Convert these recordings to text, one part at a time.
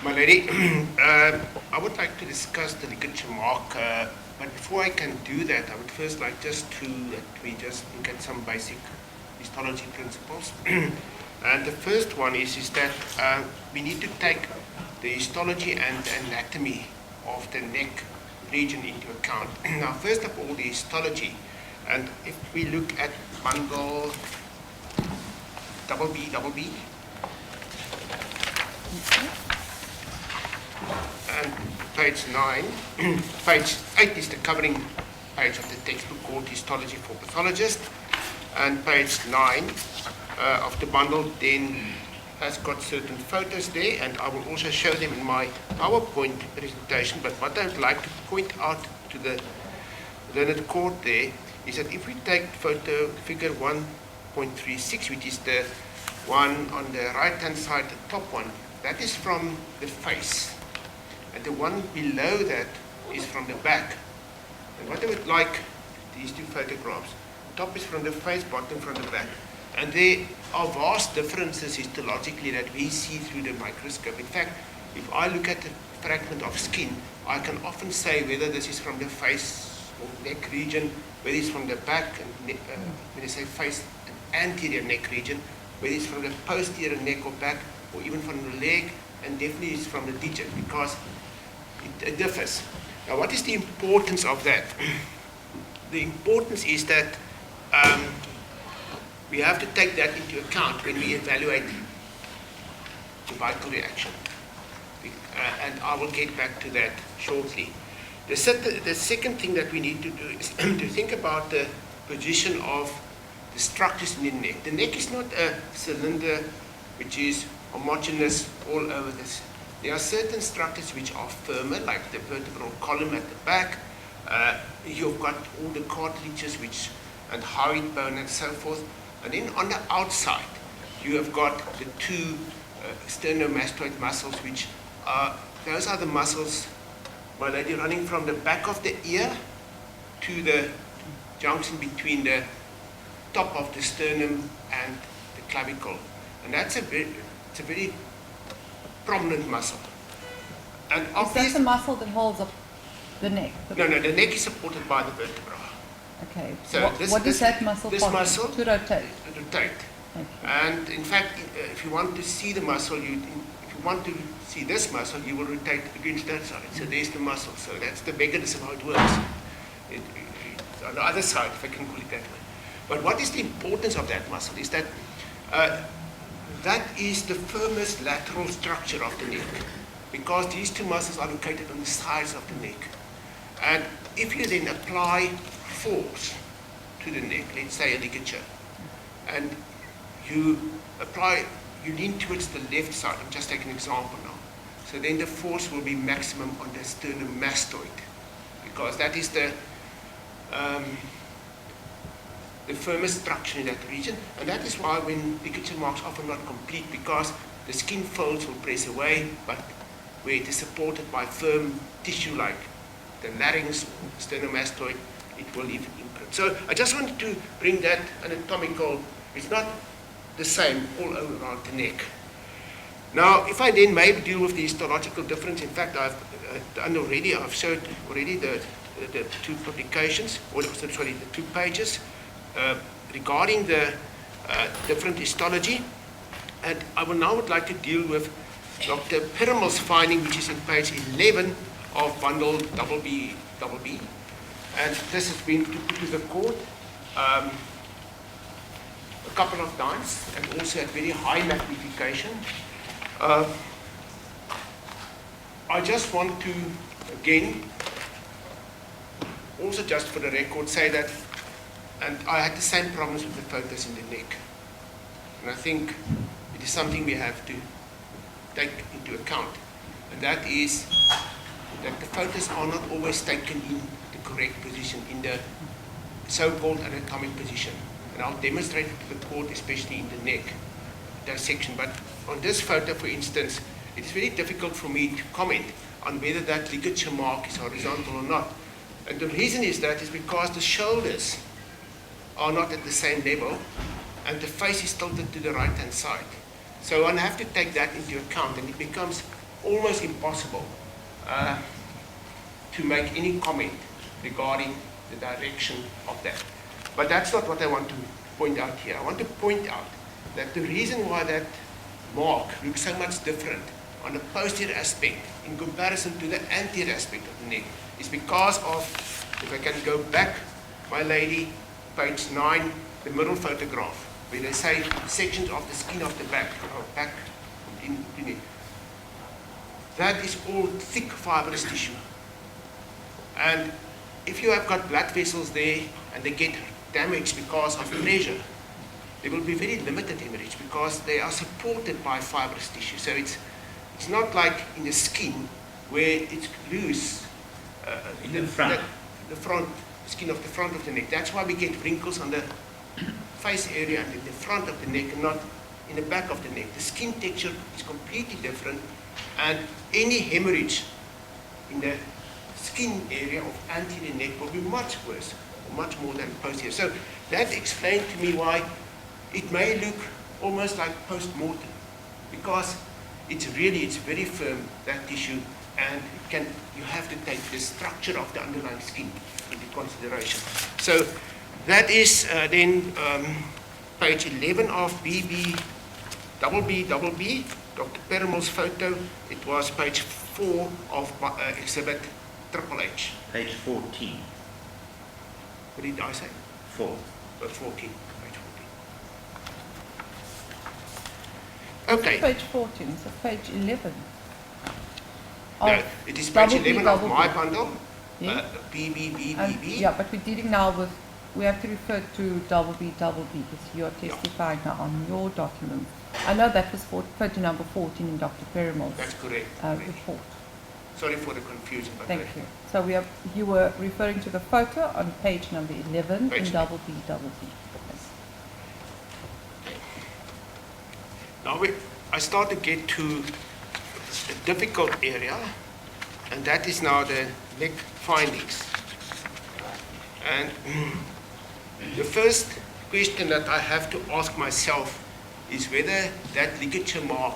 My lady, I would like to discuss the ligature mark, but before I can do that, I would first like just to we just look at some basic histology principles. And the first one is that we need to take the histology and anatomy of the neck region into account. Now, first of all, the histology, and if we look at bundle BB, and page 9, page 8 is the covering page of the textbook called Histology for Pathologists, and page 9 of the bundle then has got certain photos there, and I will also show them in my PowerPoint presentation. But what I would like to point out to the learned court there is that if we take photo figure 1.36, which is the one on the right-hand side, the top one, that is from the face. And the one below that is from the back. And what I would like, these two photographs, top is from the face, bottom from the back. And there are vast differences histologically that we see through the microscope. In fact, if I look at a fragment of skin, I can often say whether this is from the face or neck region, whether it's from the back, and when I say face, an anterior neck region, whether it's from the posterior neck or back, or even from the leg, and definitely it's from the digit, because it differs. Now, what is the importance of that? The importance is that we have to take that into account when we evaluate the vital reaction. And I will get back to that shortly. The second thing that we need to do is to think about the position of the structures in the neck. The neck is not a cylinder which is homogeneous all over this. There are certain structures which are firmer, like the vertebral column at the back. You've got all the cartilages and hyoid bone and so forth. And then on the outside, you have got the two sternomastoid muscles, which are, those are the muscles, my lady, running from the back of the ear to the junction between the top of the sternum and the clavicle. And that's it's a very prominent muscle. And is that the muscle that holds up the neck? No, the neck is supported by the vertebra. Okay. So what does that muscle this muscle to rotate? Okay. And in fact, if you want to see the muscle, if you want to see this muscle, you will rotate against that side. So there's the muscle. So that's the mechanism how it works. It's on the other side, if I can call it that way. But what is the importance of that muscle is that that is the firmest lateral structure of the neck, because these two muscles are located on the sides of the neck. And if you then apply force to the neck, let's say a ligature, and you lean towards the left side. I'm just taking an example now. So then the force will be maximum on the sternomastoid, because that is the firmest structure in that region. And that is why when ligature marks are often not complete, because the skin folds will press away, but where it is supported by firm tissue like the larynx or the sternomastoid, it will even imprint. So I just wanted to bring that anatomical, it's not the same all around the neck. Now, if I then maybe deal with the histological difference, in fact, I've showed already the two publications, or sorry, the 2 pages regarding the different histology. And I would like to deal with Dr. Piramal's finding, which is in page 11 of bundle BB. And this has been put to the court a couple of times, and also at very high magnification. I just want to, again, also just for the record, say that, and I had the same problems with the photos in the neck. And I think it is something we have to take into account. And that is that the photos are not always taken in the correct position, in the so-called anatomic position. And I'll demonstrate it to the court, especially in the neck dissection. But on this photo, for instance, it is very difficult for me to comment on whether that ligature mark is horizontal or not. And the reason is because the shoulders are not at the same level, and the face is tilted to the right-hand side. So one have to take that into account, and it becomes almost impossible to make any comment regarding the direction of that. But that's not what I want to point out here. I want to point out that the reason why that mark looks so much different on the posterior aspect in comparison to the anterior aspect of the neck is because of, if I can go back, my lady, page 9, the middle photograph, where they say sections of the skin of the back, or back in the neck. That is all thick fibrous tissue. And if you have got blood vessels there and they get damaged because of pressure, there will be very limited hemorrhage because they are supported by fibrous tissue. So it's not like in the skin where it's loose. In the front. The front, skin of the front of the neck. That's why we get wrinkles on the face area and in the front of the neck and not in the back of the neck. The skin texture is completely different, and any hemorrhage in the skin area of anterior neck will be much worse, or much more than posterior. So that explained to me why it may look almost like post-mortem, because it's very firm, that tissue, and you have to take the structure of the underlying skin into consideration. So that is then page 11 of BB, Dr. Perimel's photo. It was page 4 of exhibit Triple H. Page 14. What did I say? 4. 14. Page 14. Okay. Page 14, so page 11. No, it is page 11 of my bundle. Yeah. BB. Yeah, but we're dealing now with, we have to refer to BB because you're testifying now on your document. I know that was photo number 14 in Dr. Perimel's That's correct. report. Sorry for the confusion. But Thank you. So you were referring to the photo on page number 11 Page in BB. Now I start to get to a difficult area, and that is now the neck findings. And the first question that I have to ask myself is whether that ligature mark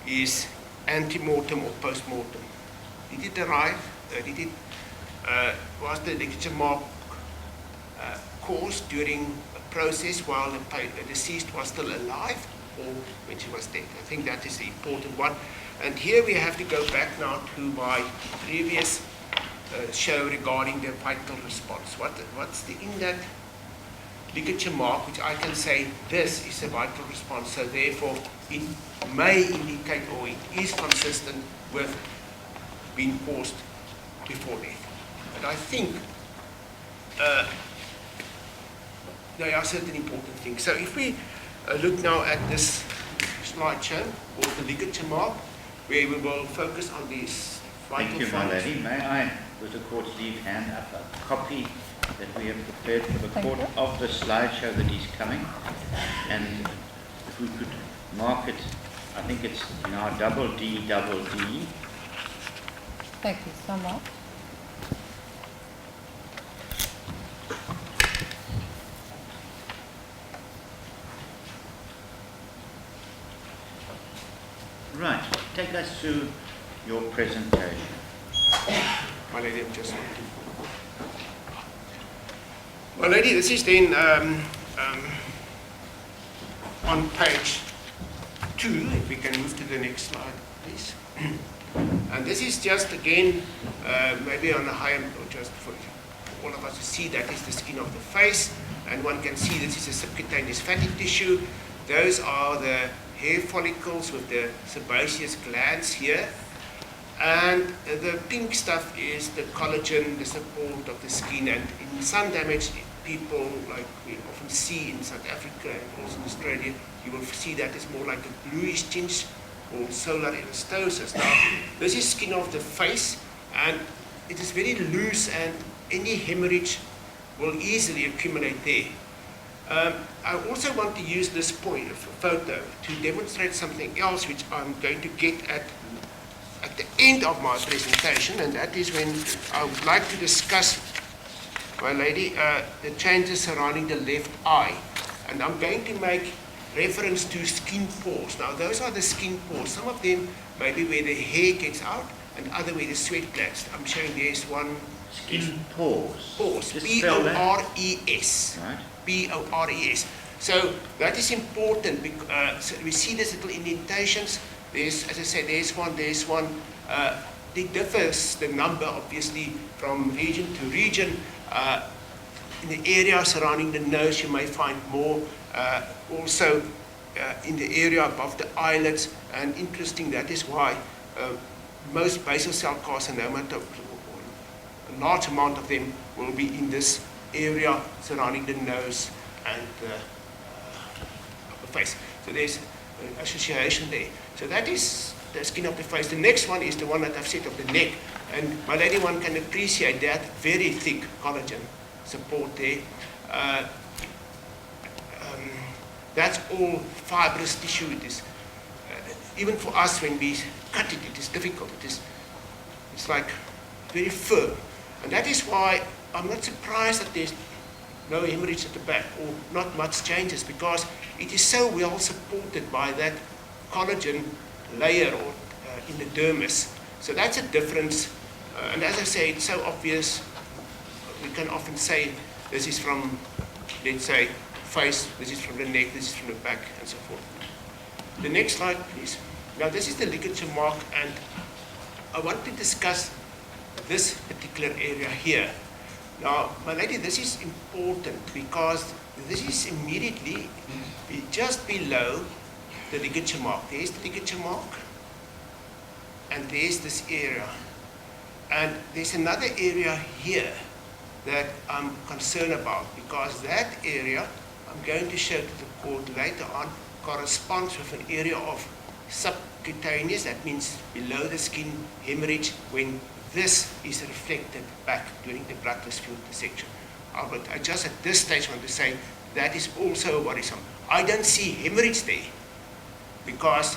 is ante-mortem or post-mortem. Did it arrive? Was the ligature mark caused during a process while the deceased was still alive, or when she was dead? I think that is the important one. And here we have to go back now to my previous show regarding the vital response. What's in that ligature mark, which I can say this is a vital response, so therefore it may indicate, or it is consistent with being caused before death. But I think there are certain important things. So if we look now at this slideshow, called the ligature mark, where we will focus on these vital Thank you, my findings. lady. May I, with the court's leave, hand up a copy that we have prepared for the court of the slideshow that is coming? And if we could mark it, I think it's now double D. Thank you so much. Right, take us through your presentation. My lady, I'm just my lady, this is then on page 2, if we can move to the next slide, please. And this is just again, maybe on a higher, or just for all of us to see, that is the skin of the face, and one can see this is a subcutaneous fatty tissue. Those are the hair follicles with the sebaceous glands here. And the pink stuff is the collagen, the support of the skin. And in sun damaged people, like we often see in South Africa and also in Australia, you will see that it's more like a bluish tinge called solar elastosis. Now, this is skin of the face, and it is very loose, and any hemorrhage will easily accumulate there. I also want to use this point of photo to demonstrate something else which I'm going to get at the end of my presentation, and that is when I would like to discuss, my lady, the changes surrounding the left eye. And I'm going to make reference to skin pores. Now, those are the skin pores. Some of them may be where the hair gets out, and other where the sweat glands. I'm showing there's one. Skin pores. Pores. Just spell that. P-O-R-E-S. Right. P-O-R-E-S. So that is important because so we see these little indentations. There's, as I said, there's one. It differs, the number, obviously, from region to region. In the area surrounding the nose, you may find more. Also, in the area above the eyelids. And interesting, that is why most basal cell carcinoma, a large amount of them, will be in this area surrounding the nose and the upper face. So there's an association there. So that is the skin of the face. The next one is the one that I've said of the neck. And my lady, one can appreciate that very thick collagen support there. That's all fibrous tissue. It is, even for us when we cut it, it is difficult. It's like very firm. And that is why I'm not surprised that there's no hemorrhage at the back or not much changes, because it is so well supported by that collagen layer or in the dermis. So that's a difference. And as I say, it's so obvious. We can often say this is from, let's say, face, this is from the neck, this is from the back, and so forth. The next slide, please. Now, this is the ligature mark, and I want to discuss this particular area here. Now, my lady, this is important because this is immediately just below the ligature mark. There's the ligature mark, and there's this area. And there's another area here that I'm concerned about, because that area, I'm going to show to the court later on, corresponds with an area of subcutaneous, that means below the skin hemorrhage, when this is reflected back during the blood transfusion dissection. But I just at this stage want to say that is also worrisome. I don't see hemorrhage there because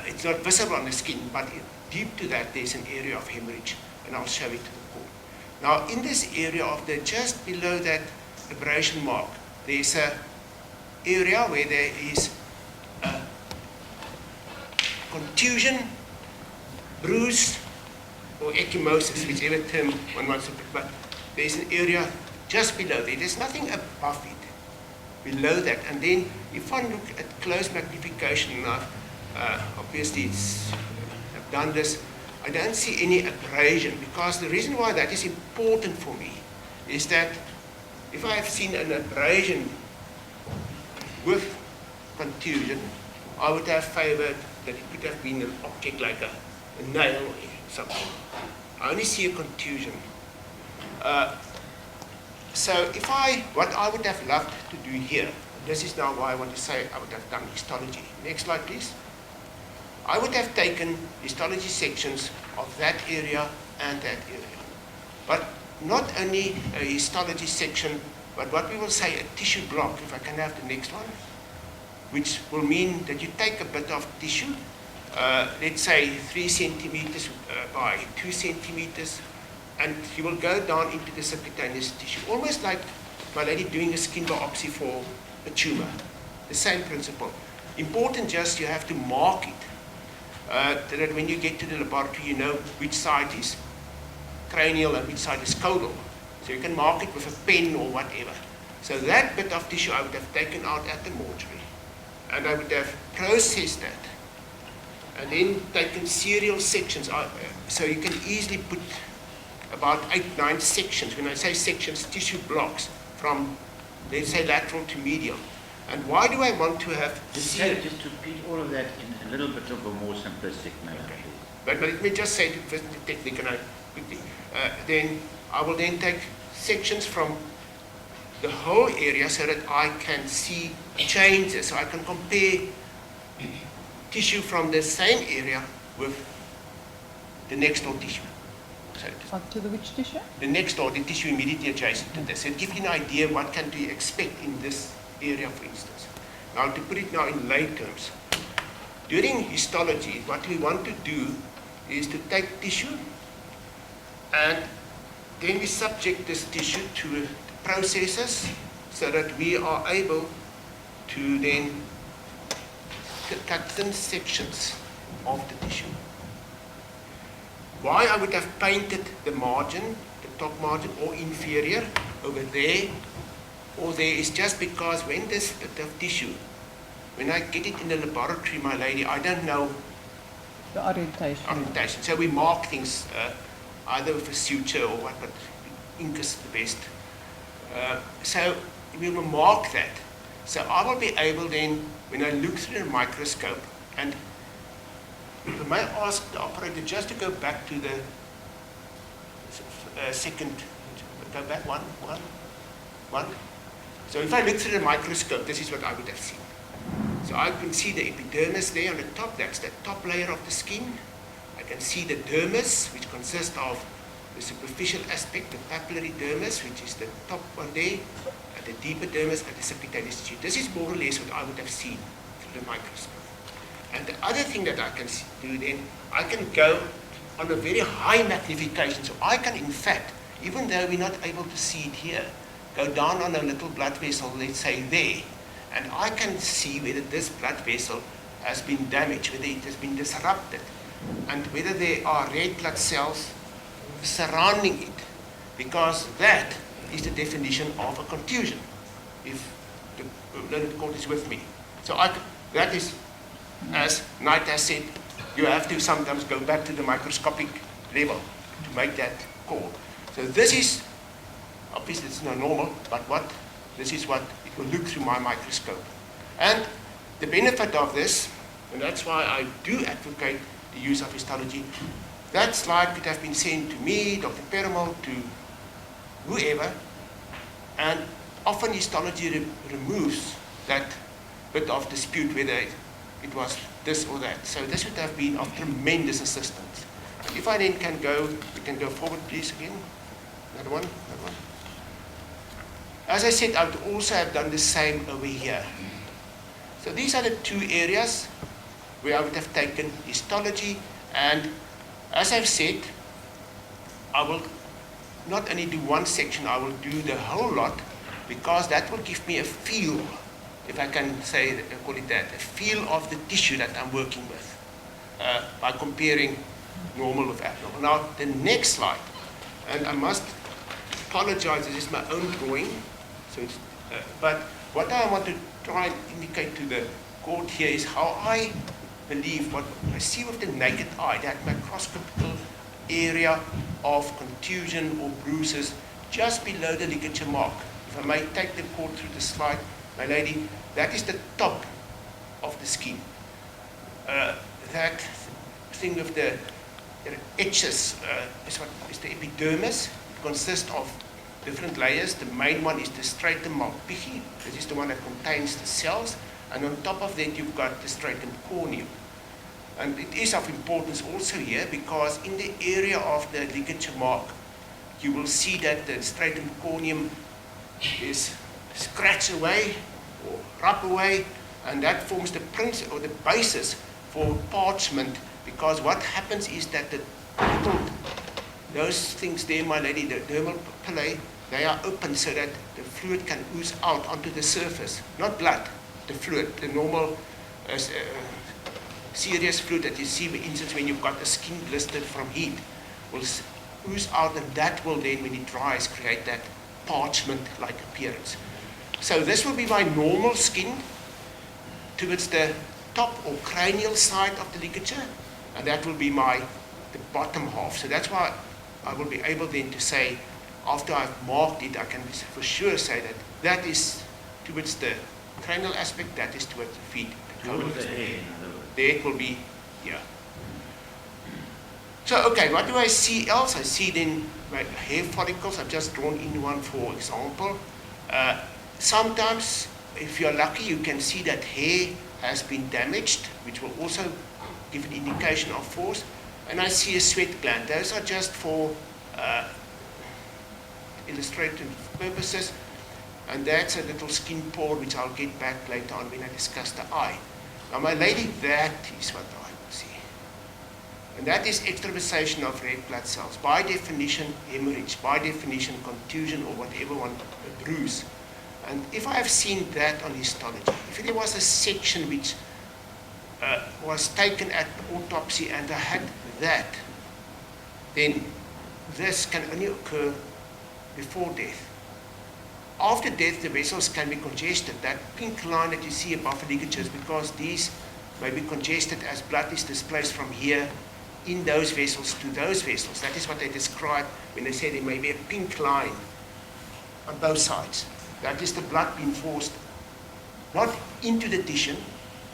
it's not visible on the skin, but deep to that there's an area of hemorrhage, and I'll show it to the court. Now, in this area of the just below that abrasion mark, there's a area where there is a contusion, bruise, or ecchymosis, whichever term one wants to put, but there's an area just below there. There's nothing above it, below that. And then if I look at close magnification now, obviously I've done this, I don't see any abrasion, because the reason why that is important for me is that if I have seen an abrasion with contusion, I would have favored that it could have been an object like a nail or something. I only see a contusion. So what I would have loved to do here, this is now why I want to say I would have done histology. Next slide, please. I would have taken histology sections of that area and that area. But not only a histology section, but what we will say a tissue block, if I can have the next one, which will mean that you take a bit of tissue, let's say 3 centimeters by 2 centimeters, and you will go down into the subcutaneous tissue, almost like my lady doing a skin biopsy for a tumor. The same principle. Important, just you have to mark it, that when you get to the laboratory, you know which side is cranial and which side is caudal. So you can mark it with a pen or whatever. So that bit of tissue I would have taken out at the mortuary, and I would have processed that, and then taken serial sections. So you can easily put about 8-9 sections. When I say sections, tissue blocks from, let's say, lateral to medial. And why do I want to have Just repeat all of that in a little bit of a more simplistic manner. Okay. But let me just say the technique, and I quickly. Then I will then take sections from the whole area so that I can see changes. So I can compare tissue from the same area with the next door tissue. So To the which tissue? the next door, the tissue immediately adjacent to this. It gives you an idea what can you expect in this area, for instance. Now, to put it now in lay terms, during histology, what we want to do is to take tissue, and then we subject this tissue to processes so that we are able to then cut thin sections of the tissue. Why I would have painted the margin, the top margin or inferior over there or there is just because when this bit of tissue, when I get it in the laboratory, my lady, I don't know The orientation. So we mark things either with a suture or what, but ink is the best. So we will mark that. So I will be able then, when I look through the microscope, and I may ask the operator just to go back to the second, go back one. So if I look through the microscope, this is what I would have seen. So I can see the epidermis there on the top, that's the top layer of the skin. I can see the dermis, which consists of the superficial aspect, the papillary dermis, which is the top one there, and the deeper dermis and the subcutaneous tissue. This is more or less what I would have seen through the microscope. And the other thing that I can do then, I can go on a very high magnification. So I can, in fact, even though we're not able to see it here, go down on a little blood vessel, let's say there, and I can see whether this blood vessel has been damaged, whether it has been disrupted, and whether there are red blood cells surrounding it, because that is the definition of a contusion, if the learned court is with me. So that is, as Knight has said, you have to sometimes go back to the microscopic level to make that call. So this is, obviously it's not normal, but this is what it will look through my microscope. And the benefit of this, and that's why I do advocate the use of histology, that slide could have been sent to me, Dr. Perumal, to whoever, and often histology removes that bit of dispute whether it was this or that. So this would have been of tremendous assistance. And if I then can go, we can go forward please again. Another one. As I said, I would also have done the same over here. So these are the two areas where I would have taken histology, and as I've said, I will not only do one section, I will do the whole lot, because that will give me a feel, if I can say, call it that, a feel of the tissue that I'm working with, by comparing normal with abnormal. Now, the next slide, and I must apologize, this is my own drawing, so it's, but what I want to try and indicate to the court here is how I believe what I see with the naked eye, that microscopic area of contusion or bruises just below the ligature mark. If I may take the court through the slide, my lady, that is the top of the skin. That thing with the edges is what is the epidermis. It consists of different layers. The main one is the stratum malpighi. This is the one that contains the cells. And on top of that, you've got the stratum corneum. And it is of importance also here because in the area of the ligature mark, you will see that the stratum corneum is scratched away or rub away, and that forms the principle or the basis for parchment, because what happens is that the little, those things there, my lady, the dermal papillae, they are open so that the fluid can ooze out onto the surface, not blood, the fluid, the normal serious fluid that you see, for instance, when you've got the skin blistered from heat, will ooze out, and that will then, when it dries, create that parchment-like appearance. So this will be my normal skin towards the top or cranial side of the ligature, and that will be the bottom half. So that's why I will be able then to say, after I've marked it, I can for sure say that that is towards the cranial aspect, that is towards the feet. Towards the head, in other words. The head will be here. So, okay, what do I see else? I see then my hair follicles. I've just drawn in one for example. Sometimes, if you're lucky, you can see that hair has been damaged, which will also give an indication of force. And I see a sweat gland. Those are just for illustrative purposes. And that's a little skin pore, which I'll get back later on when I discuss the eye. Now, my lady, that is what I will see. And that is extravasation of red blood cells. By definition, hemorrhage. By definition, contusion, or whatever one, a bruise. And if I have seen that on histology, if there was a section which was taken at autopsy and I had that, then this can only occur before death. After death, the vessels can be congested. That pink line that you see above the ligatures, because these may be congested as blood is displaced from here in those vessels to those vessels. That is what they describe when they say there may be a pink line on both sides. That is the blood being forced not into the tissue,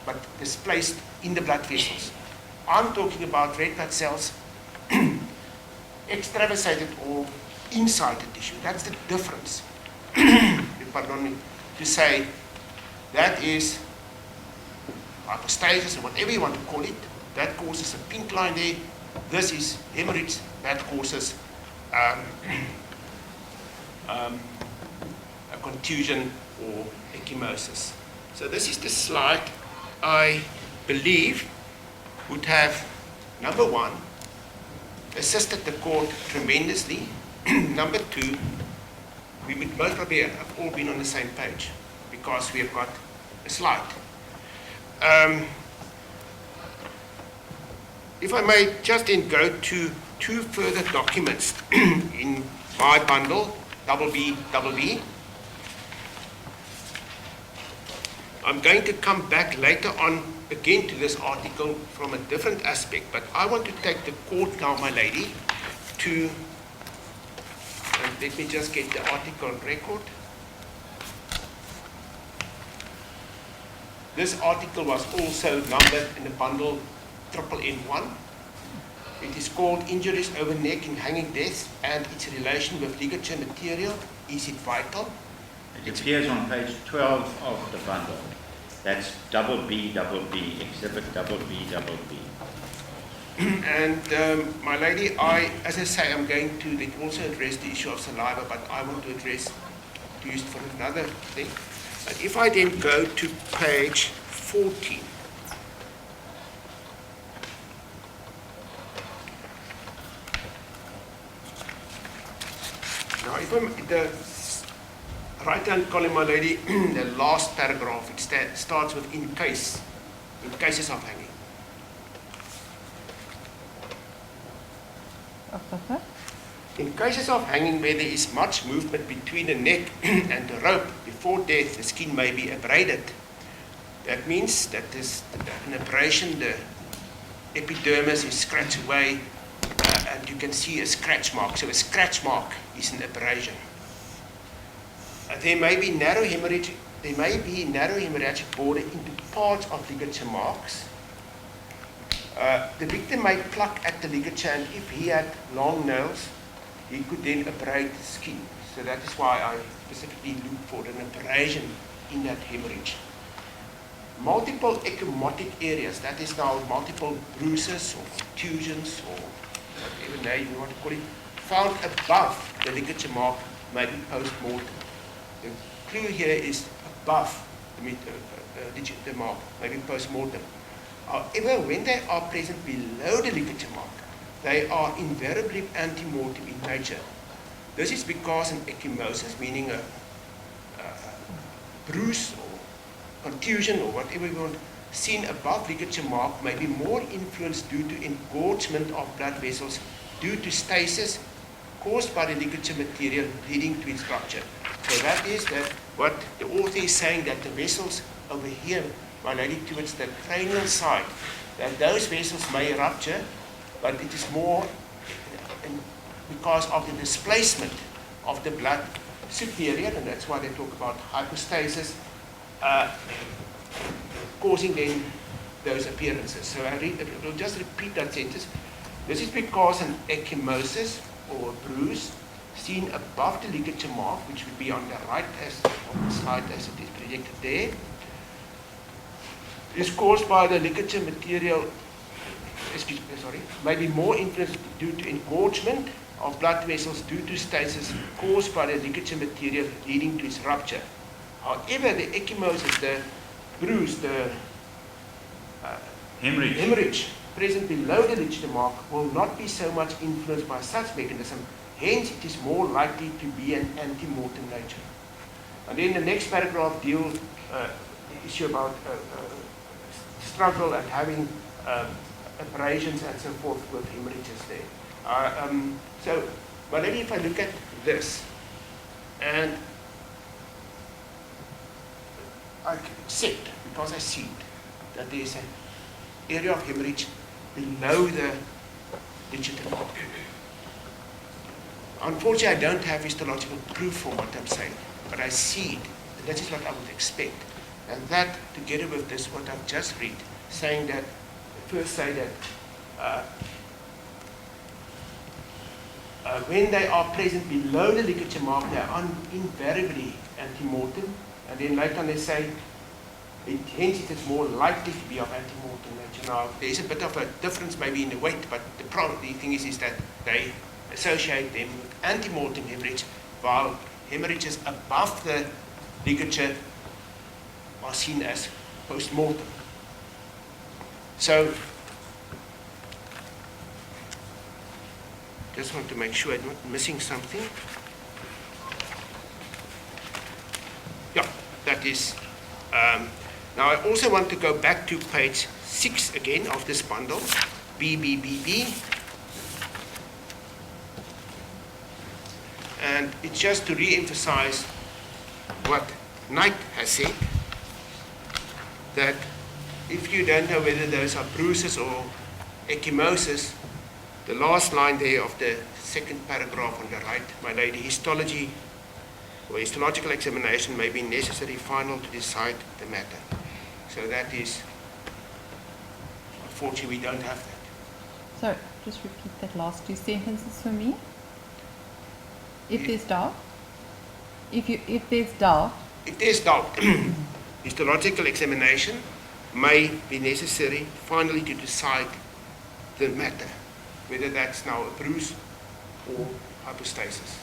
but displaced in the blood vessels. I'm talking about red blood cells extravasated or inside the tissue. That's the difference. Pardon me, to say that is hypostasis or whatever you want to call it, that causes a pink line there. This is hemorrhage, that causes a contusion or ecchymosis. So this is the slide I believe would have, number one, assisted the court tremendously. Number two, we would most probably have all been on the same page because we have got a slide. If I may just then go to two further documents in my bundle, BB. I'm going to come back later on again to this article from a different aspect, but I want to take the court now, my lady, to, and let me just get the article on record. This article was also numbered in the bundle N1. It is called Injuries over neck in hanging deaths and its relation with ligature material. Is it vital? It appears on page 12 of the bundle. That's BB, exhibit BB. And my lady, as I say, I'm going to also address the issue of saliva, but I want to address, to use for another thing. But if I then go to page 14, now if I'm the right-hand column, my lady, the last paragraph, it starts with in cases of hanging. In cases of hanging where there is much movement between the neck and the rope before death, the skin may be abraded. That means that there's an abrasion, the epidermis is scratched away, and you can see a scratch mark. So a scratch mark is an abrasion. There may be narrow hemorrhagic border into parts of ligature marks. The victim may pluck at the ligature, and if he had long nails, he could then abrade the skin. So that is why I specifically look for an abrasion in that hemorrhage. Multiple ecchymotic areas, that is now multiple bruises or contusions or whatever name you want to call it, found above the ligature mark may be post-mortem. The clue here is above the mark, maybe post-mortem. However, when they are present below the ligature mark, they are invariably ante-mortem in nature. This is because an ecchymosis, meaning a bruise or contusion or whatever you want, seen above ligature mark may be more influenced due to engorgement of blood vessels due to stasis caused by the ligature material leading to its rupture. So that is what the author is saying, that the vessels over here, my lady, towards the cranial side, that those vessels may rupture, but it is more because of the displacement of the blood superior, and that's why they talk about hypostasis, causing then those appearances. So I will just repeat that sentence. This is because an ecchymosis or a bruise seen above the ligature mark, which would be on the right of the slide as it is projected there, is caused by the ligature material, may be more influenced due to engorgement of blood vessels due to stasis caused by the ligature material leading to its rupture. However, the ecchymosis, the bruise, the hemorrhage present below the ligature mark will not be so much influenced by such mechanism. Hence, it is more likely to be an ante-mortem nature. And then the next paragraph deals the issue about struggle and having abrasions and so forth with hemorrhages there. So, but then if I look at this, and I accept, because I see it, that there is an area of hemorrhage below the digital mark. Unfortunately, I don't have histological proof for what I'm saying, but I see it, and that is what I would expect. And that, together with this, what I've just read, saying that, first say that when they are present below the ligature mark, they are invariably antemortem, and then later on they say, hence it is more likely to be of antemortem nature. Now, there is a bit of a difference maybe in the weight, but the thing is that they associate them with antemortem hemorrhage, while hemorrhages above the ligature are seen as post-mortem. So, just want to make sure I'm not missing something. Yeah, that is. Now I also want to go back to page 6 again of this bundle, BBBB. And it's just to re-emphasize what Knight has said, that if you don't know whether those are bruises or ecchymosis, the last line there of the second paragraph on the right, my lady, histology or histological examination may be necessary final to decide the matter. So that is, unfortunately, we don't have that. So, just repeat that last 2 sentences for me. If there's doubt, if there's doubt, histological examination may be necessary finally to decide the matter, whether that's now a bruise or hypostasis.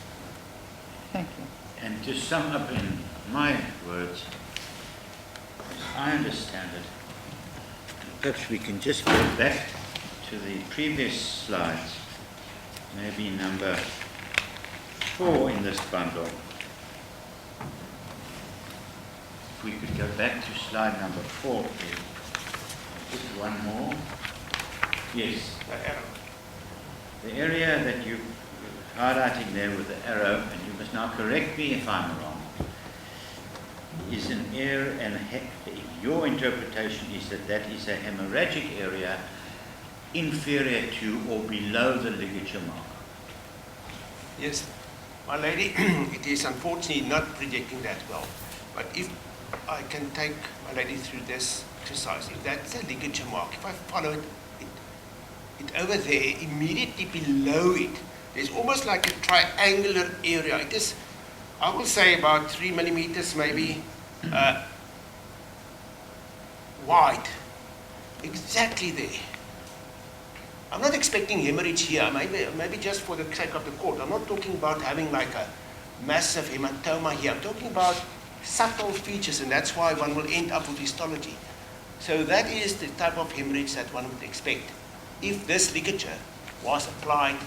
Thank you. And to sum up in my words, as I understand it, perhaps we can just go back to the previous slides, maybe number 4 in this bundle. If we could go back to slide number 4, please. Just one more. Yes. The area that you're highlighting there with the arrow, and you must now correct me if I'm wrong, is an area, and your interpretation is that that is a hemorrhagic area inferior to or below the ligature mark. Yes, my lady, it is unfortunately not projecting that well. But if I can take my lady through this exercise, if that's a ligature mark, if I follow it over there, immediately below it, there's almost like a triangular area. It is, I will say, about 3 millimeters maybe wide. Exactly there. I'm not expecting hemorrhage here, maybe just for the sake of the court. I'm not talking about having like a massive hematoma here. I'm talking about subtle features, and that's why one will end up with histology. So that is the type of hemorrhage that one would expect if this ligature was applied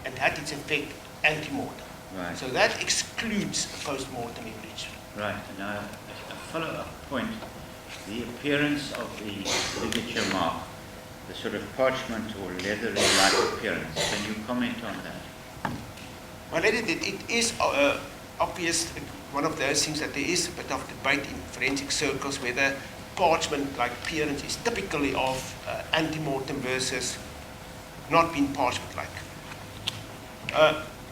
and had its effect antemortem. Right. So that excludes a post-mortem hemorrhage. Right, and now a follow-up point, the appearance of the ligature mark, the sort of parchment or leathery-like appearance. Can you comment on that? Well, it is obvious, one of those things that there is a bit of debate in forensic circles whether parchment-like appearance is typically of antemortem versus not being parchment-like.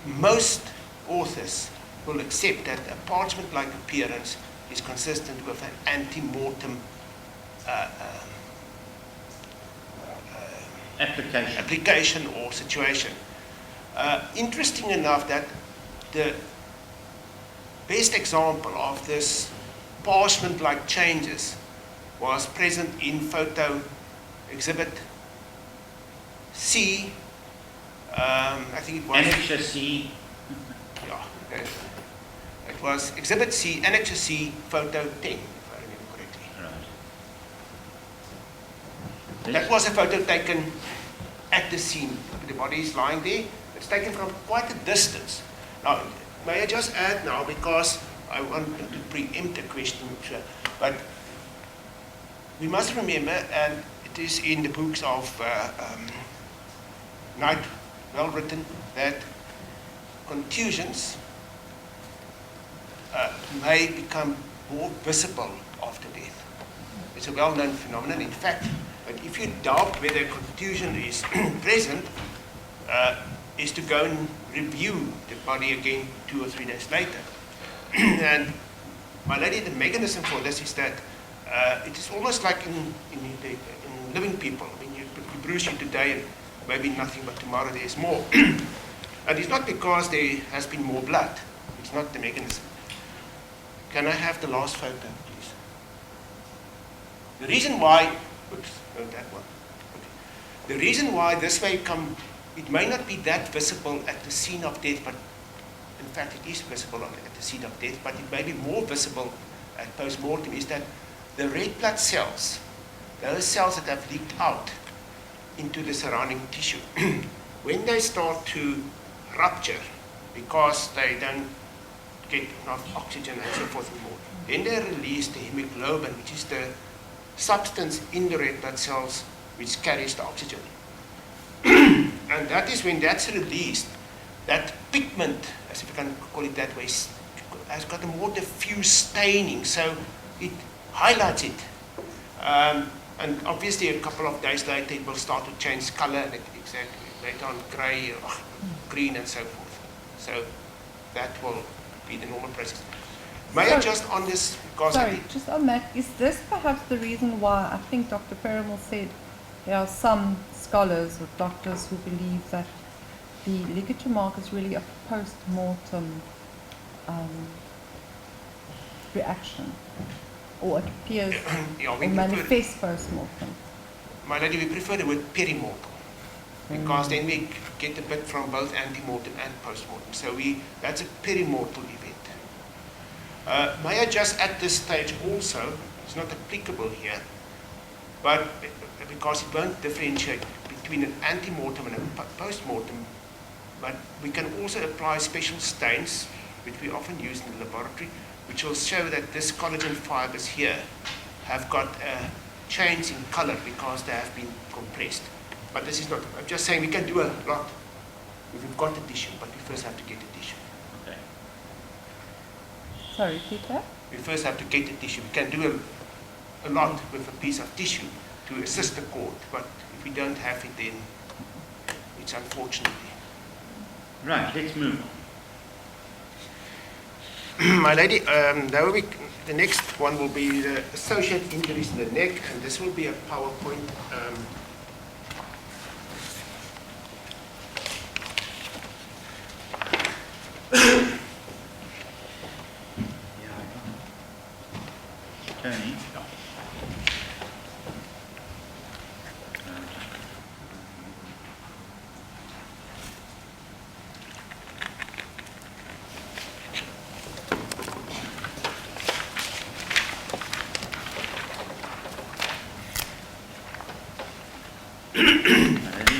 Most authors will accept that a parchment-like appearance is consistent with an antemortem application or situation. Interesting enough that the best example of this parchment-like changes was present in photo exhibit C. I think it was Annexure C. Yeah, it was exhibit C, Annexure C, photo 10, if I remember correctly. Right. That was a photo taken at the scene. The body is lying there. It's taken from quite a distance. Now, may I just add now, because I want to preempt a question, but we must remember, and it is in the books of Knight, well written, that contusions may become more visible after death. It's a well-known phenomenon. In fact, but if you doubt whether contusion is present, is to go and review the body again 2 or 3 days later. And my lady, the mechanism for this is that it is almost like in living people. I mean, you bruise you today and maybe nothing, but tomorrow there's more. And it's not because there has been more blood. It's not the mechanism. Can I have the last photo, please? The reason why, oops, no, that one. Okay. The reason why this may come, it may not be that visible at the scene of death, but in fact it is visible at the scene of death, but it may be more visible at post-mortem, is that the red blood cells, those cells that have leaked out into the surrounding tissue, when they start to rupture because they don't get enough oxygen and so forth anymore, then they release the hemoglobin, which is the substance in the red blood cells which carries the oxygen. And that is when that's released, that pigment, as if I can call it that way, has got a more diffuse staining, so it highlights it. And obviously a couple of days later it will start to change color, exactly, later on grey or green and so forth. So that will be the normal process. May I just on this, because sorry, just on that, is this perhaps the reason why I think Dr. Perumal said there are some scholars or doctors who believe that the ligature mark is really a post-mortem reaction, or it appears or manifests post-mortem? My lady, we prefer the word perimortem, because then we get a bit from both antemortem and post-mortem. So that's a perimortal event. May I just at this stage also, it's not applicable here, but because it won't differentiate between an antemortem and a post-mortem, but we can also apply special stains, which we often use in the laboratory, which will show that this collagen fibers here have got a change in color because they have been compressed. But this is not, I'm just saying we can do a lot if we've got the tissue, but we first have to get the tissue. Okay. Sorry, Peter? We first have to get the tissue. We can do a lot with a piece of tissue to assist the cord, but if we don't have it, then it's unfortunately. Right, let's move on. My lady, the next one will be the associated injuries in the neck, and this will be a PowerPoint. Tony.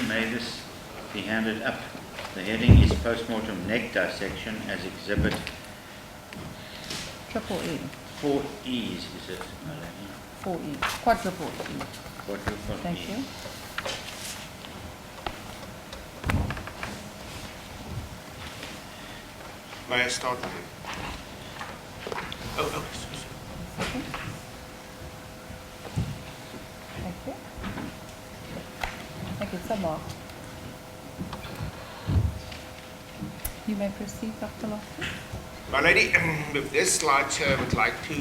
May this be handed up. The heading is Post-mortem neck dissection as exhibit Triple E. 4 E's, is it, Melanie? 4 E. Quadruple E. Quadruple Thank E. you. May I start? Oh, Okay. Thank you. Thank you so much. You may proceed, Dr. Loftus. My lady, with this slide, I would like to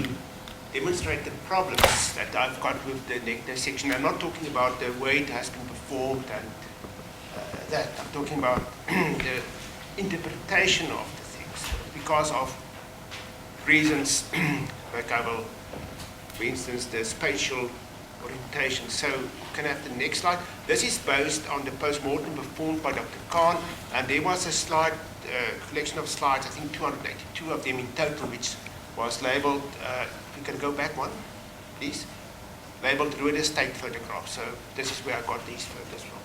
demonstrate the problems that I've got with the neck dissection. I'm not talking about the way it has been performed and that. I'm talking about the interpretation of the things because of reasons like I will, for instance, the spatial orientation. So you can have the next slide. This is based on the post-mortem performed by Dr. Khan, and there was a slide, collection of slides, I think 282 of them in total, which was labeled, you can go back one, please, labeled Rohde state photograph. So this is where I got these photos from.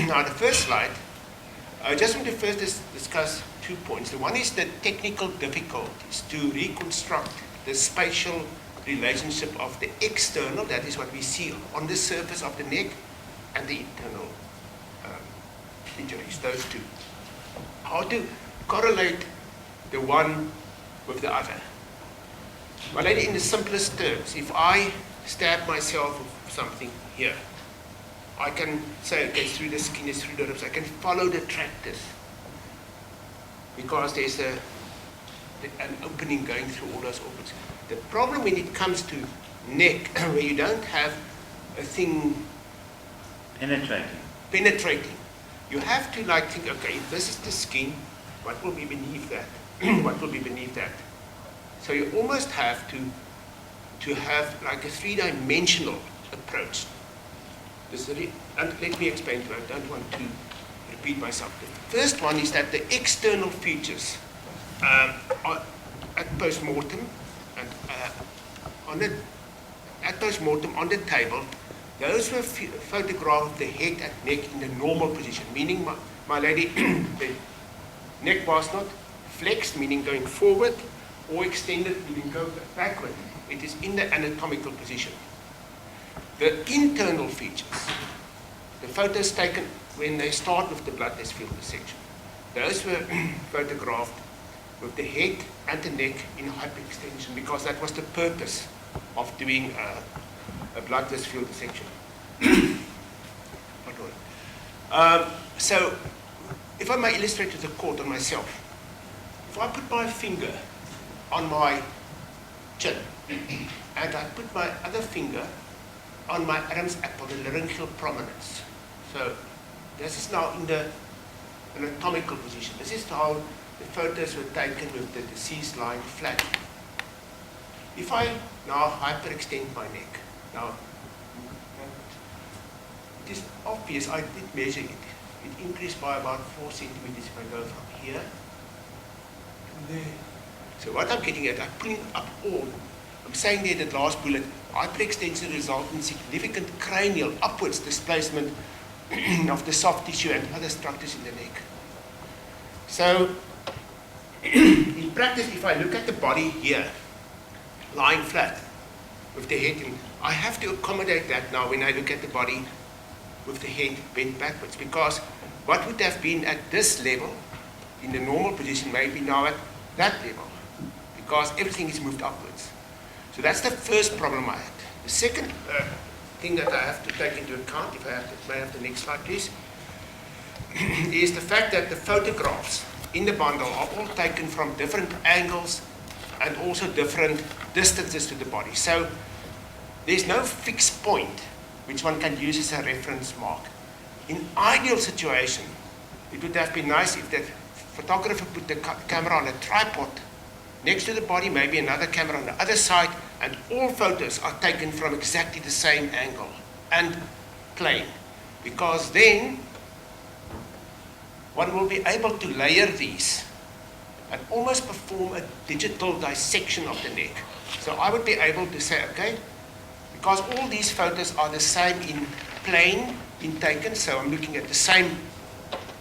Now the first slide I just want to first discuss 2 points. The one is the technical difficulties to reconstruct the spatial relationship of the external, that is what we see on the surface of the neck, and the internal injuries, those two. How to correlate the one with the other. Well, in the simplest terms, if I stab myself with something here, I can say, okay, it's through the skin, it's through the ribs. I can follow the tractors because there's an opening going through all those organs. The problem when it comes to neck, where you don't have a thing penetrating, you have to like think, okay, if this is the skin, what will be beneath that? What will be beneath that? So you almost have to have like a three-dimensional approach. And let me explain to you, I don't want to repeat myself. The first one is that the external features at post-mortem and at post-mortem on the table, those were photographed of the head and neck in the normal position, meaning my lady, the neck was not flexed, meaning going forward, or extended, meaning go backward. It is in the anatomical position. The internal features, the photos taken when they start with the blood test field dissection, those were photographed with the head and the neck in hyperextension because that was the purpose of doing a blood test field dissection. So, if I may illustrate to the court on myself, if I put my finger on my chin and I put my other finger on my Adam's apple, the laryngeal prominence. So this is now in the anatomical position. This is how the photos were taken with the deceased lying flat. If I now hyperextend my neck, now it is obvious I did measure it. It increased by about 4 centimeters if I go from here to there. So what I'm getting at, I'm pulling up all. I'm saying there that last bullet, hyperextension results in significant cranial upwards displacement of the soft tissue and other structures in the neck. So, in practice, if I look at the body here, lying flat with the head in, I have to accommodate that now when I look at the body with the head bent backwards, because what would have been at this level in the normal position may be now at that level, because everything is moved upwards. So that's the first problem I had. The second thing that I have to take into account, if I may have the next slide please, is the fact that the photographs in the bundle are all taken from different angles and also different distances to the body. So there's no fixed point which one can use as a reference mark. In ideal situation, it would have been nice if the photographer put the camera on a tripod next to the body, maybe another camera on the other side, and all photos are taken from exactly the same angle and plane. Because then one will be able to layer these and almost perform a digital dissection of the neck. So I would be able to say, okay, because all these photos are the same in plane in taken, so I'm looking at the same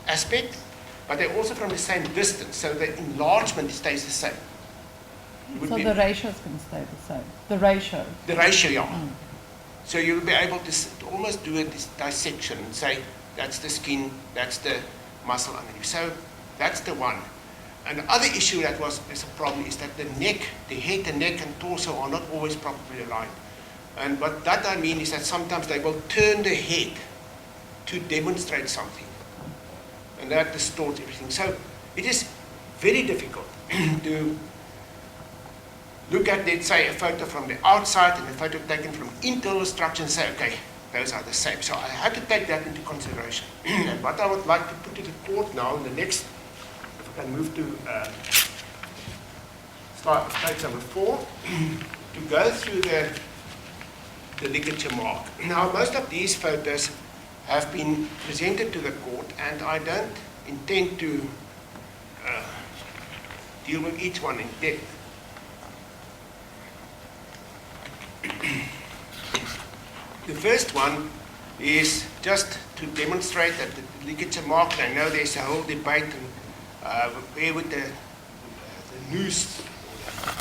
aspect, but they're also from the same distance, so the enlargement stays the same. So the ratio is going to stay the same. The ratio. The ratio, yeah. So you'll be able to almost do a dissection and say, that's the skin, that's the muscle underneath. So that's the one. And the other issue that is a problem is that the neck, the head, the neck and torso are not always properly aligned. And what that I mean is that sometimes they will turn the head to demonstrate something. And that distorts everything. So it is very difficult to look at, let's say, a photo from the outside and a photo taken from internal structure and say, okay, those are the same. So I had to take that into consideration. And what I would like to put to the court now in the next, if I can move to slide page number 4, to go through the ligature mark. Now, most of these photos have been presented to the court, and I don't intend to deal with each one in depth. The first one is just to demonstrate that the ligature mark, and I know there's a whole debate on where would the noose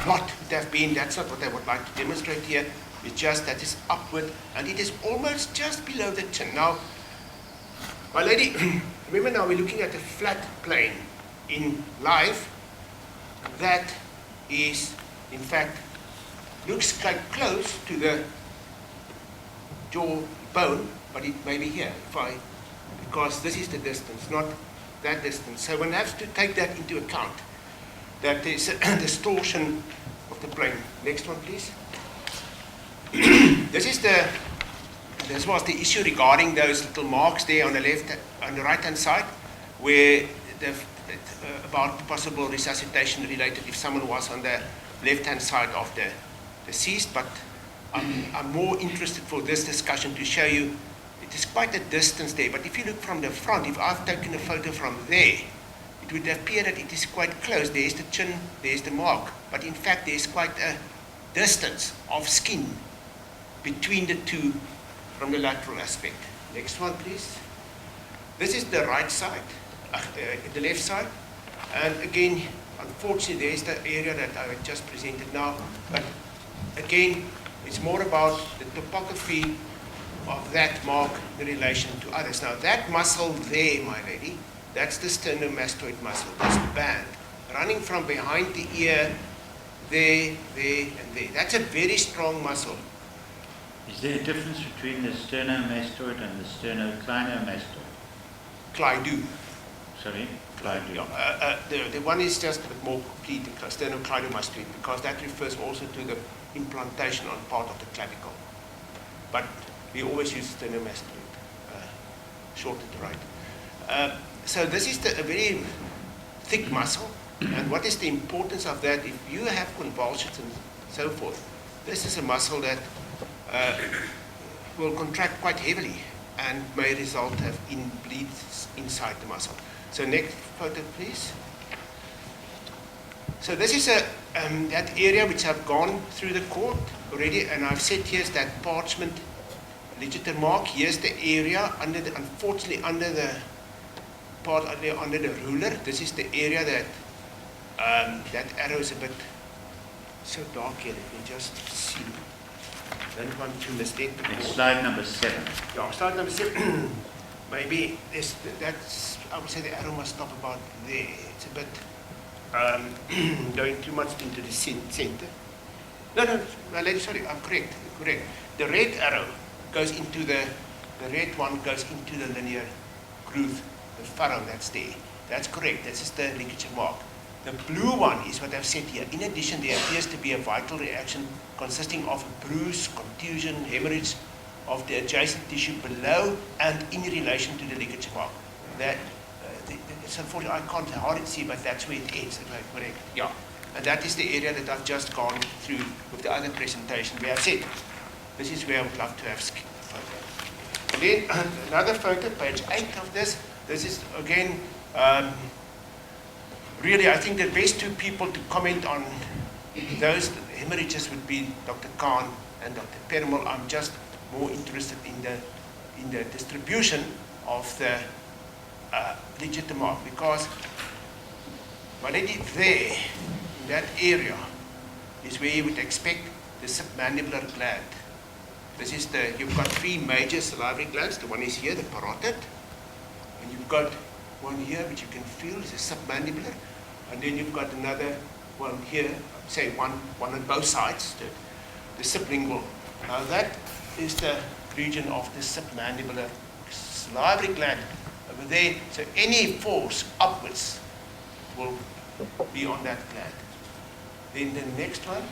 plot would have been. That's not what I would like to demonstrate here. It's just that it's upward, and it is almost just below the chin. Now, my lady, remember now we're looking at a flat plane. In life, that is, in fact, looks quite close to the jaw bone, but it may be here, because this is the distance, not that distance. So one has to take that into account, that there's a distortion of the plane. Next one, please. This was the issue regarding those little marks there on the right-hand side, where about possible resuscitation related if someone was on the left-hand side of the deceased. But I'm more interested for this discussion to show you it is quite a distance there. But if you look from the front, if I've taken a photo from there, it would appear that it is quite close. There's the chin, there's the mark. But in fact, there's quite a distance of skin between the two from the lateral aspect. Next one, please. This is the right side, the left side. And again, unfortunately, there's the area that I just presented now. But again, it's more about the topography of that mark in relation to others. Now, that muscle there, my lady, that's the sternomastoid muscle, this band, running from behind the ear, there, and there. That's a very strong muscle. Is there a difference between the sternomastoid and the sternocleidomastoid? Clydo. Sorry? Clydo. Yeah, the one is just a bit more complete, the sternocleidomastoid, because that refers also to the implantation on part of the clavicle. But we always use sternomastoid, short to the right. So this is a very thick muscle, and what is the importance of that? If you have convulsions and so forth, this is a muscle that will contract quite heavily and may result in bleeds inside the muscle. So next photo, please. So this is that area which I've gone through the court already, and I've said here's that parchment Ligature mark. Here's the area unfortunately under the part under the ruler. This is the area that that arrow is a bit so dark here. Let me just see. Don't want to mistake the Next slide, number 7. Yeah, slide number 7. Maybe that's, I would say the arrow must stop about there. It's a bit going too much into the center. No, my lady, sorry, I'm correct. The red arrow goes into the red one goes into the linear groove, the furrow that's there. That's correct. This is the ligature mark. The blue one is what I've said here. In addition, there appears to be a vital reaction consisting of a bruise, contusion, hemorrhage of the adjacent tissue below and in relation to the ligature mark. That it's unfortunately I can't hardly see, but that's where it ends. Correct? Yeah. And that is the area that I've just gone through with the other presentation where I said this is where I would love to have a photo. And then another photo, page 8 of this. This is again. Really, I think the best two people to comment on those hemorrhages would be Dr. Khan and Dr. Perumal. I'm just more interested in the distribution of the ligature mark, because my lady, there, in that area, is where you would expect the submandibular gland. This is you've got 3 major salivary glands. The one is here, the parotid, and you've got one here which you can feel is a submandibular. And then you've got another one here, say one on both sides, the sublingual. Now that is the region of the submandibular salivary gland over there. So any force upwards will be on that gland. Then the next one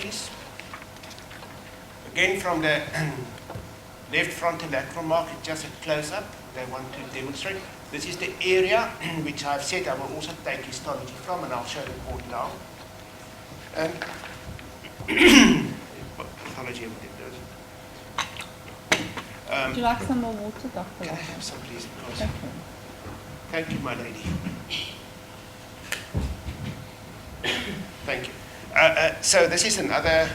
is, again from the left frontal lateral mark, just a close-up that I want to demonstrate. This is the area which I've said I will also take histology from, and I'll show the report now. And pathology of the Would you like some more water, Dr. Can I have some, please? Because Thank you. thank you, my lady. Thank you. So this is another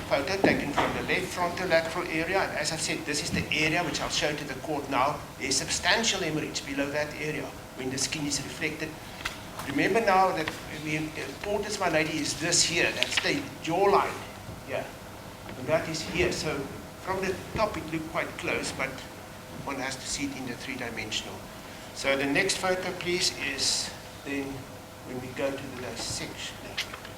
photo taken from the left frontolateral area. And as I've said, this is the area which I'll show to the court now. There's substantial hemorrhage below that area when the skin is reflected. Remember now that the importance, my lady, is this here. That's the jawline. Yeah. And that is here. So from the top it looked quite close, but one has to see it in the three-dimensional. So the next photo, please, is then when we go to the dissection.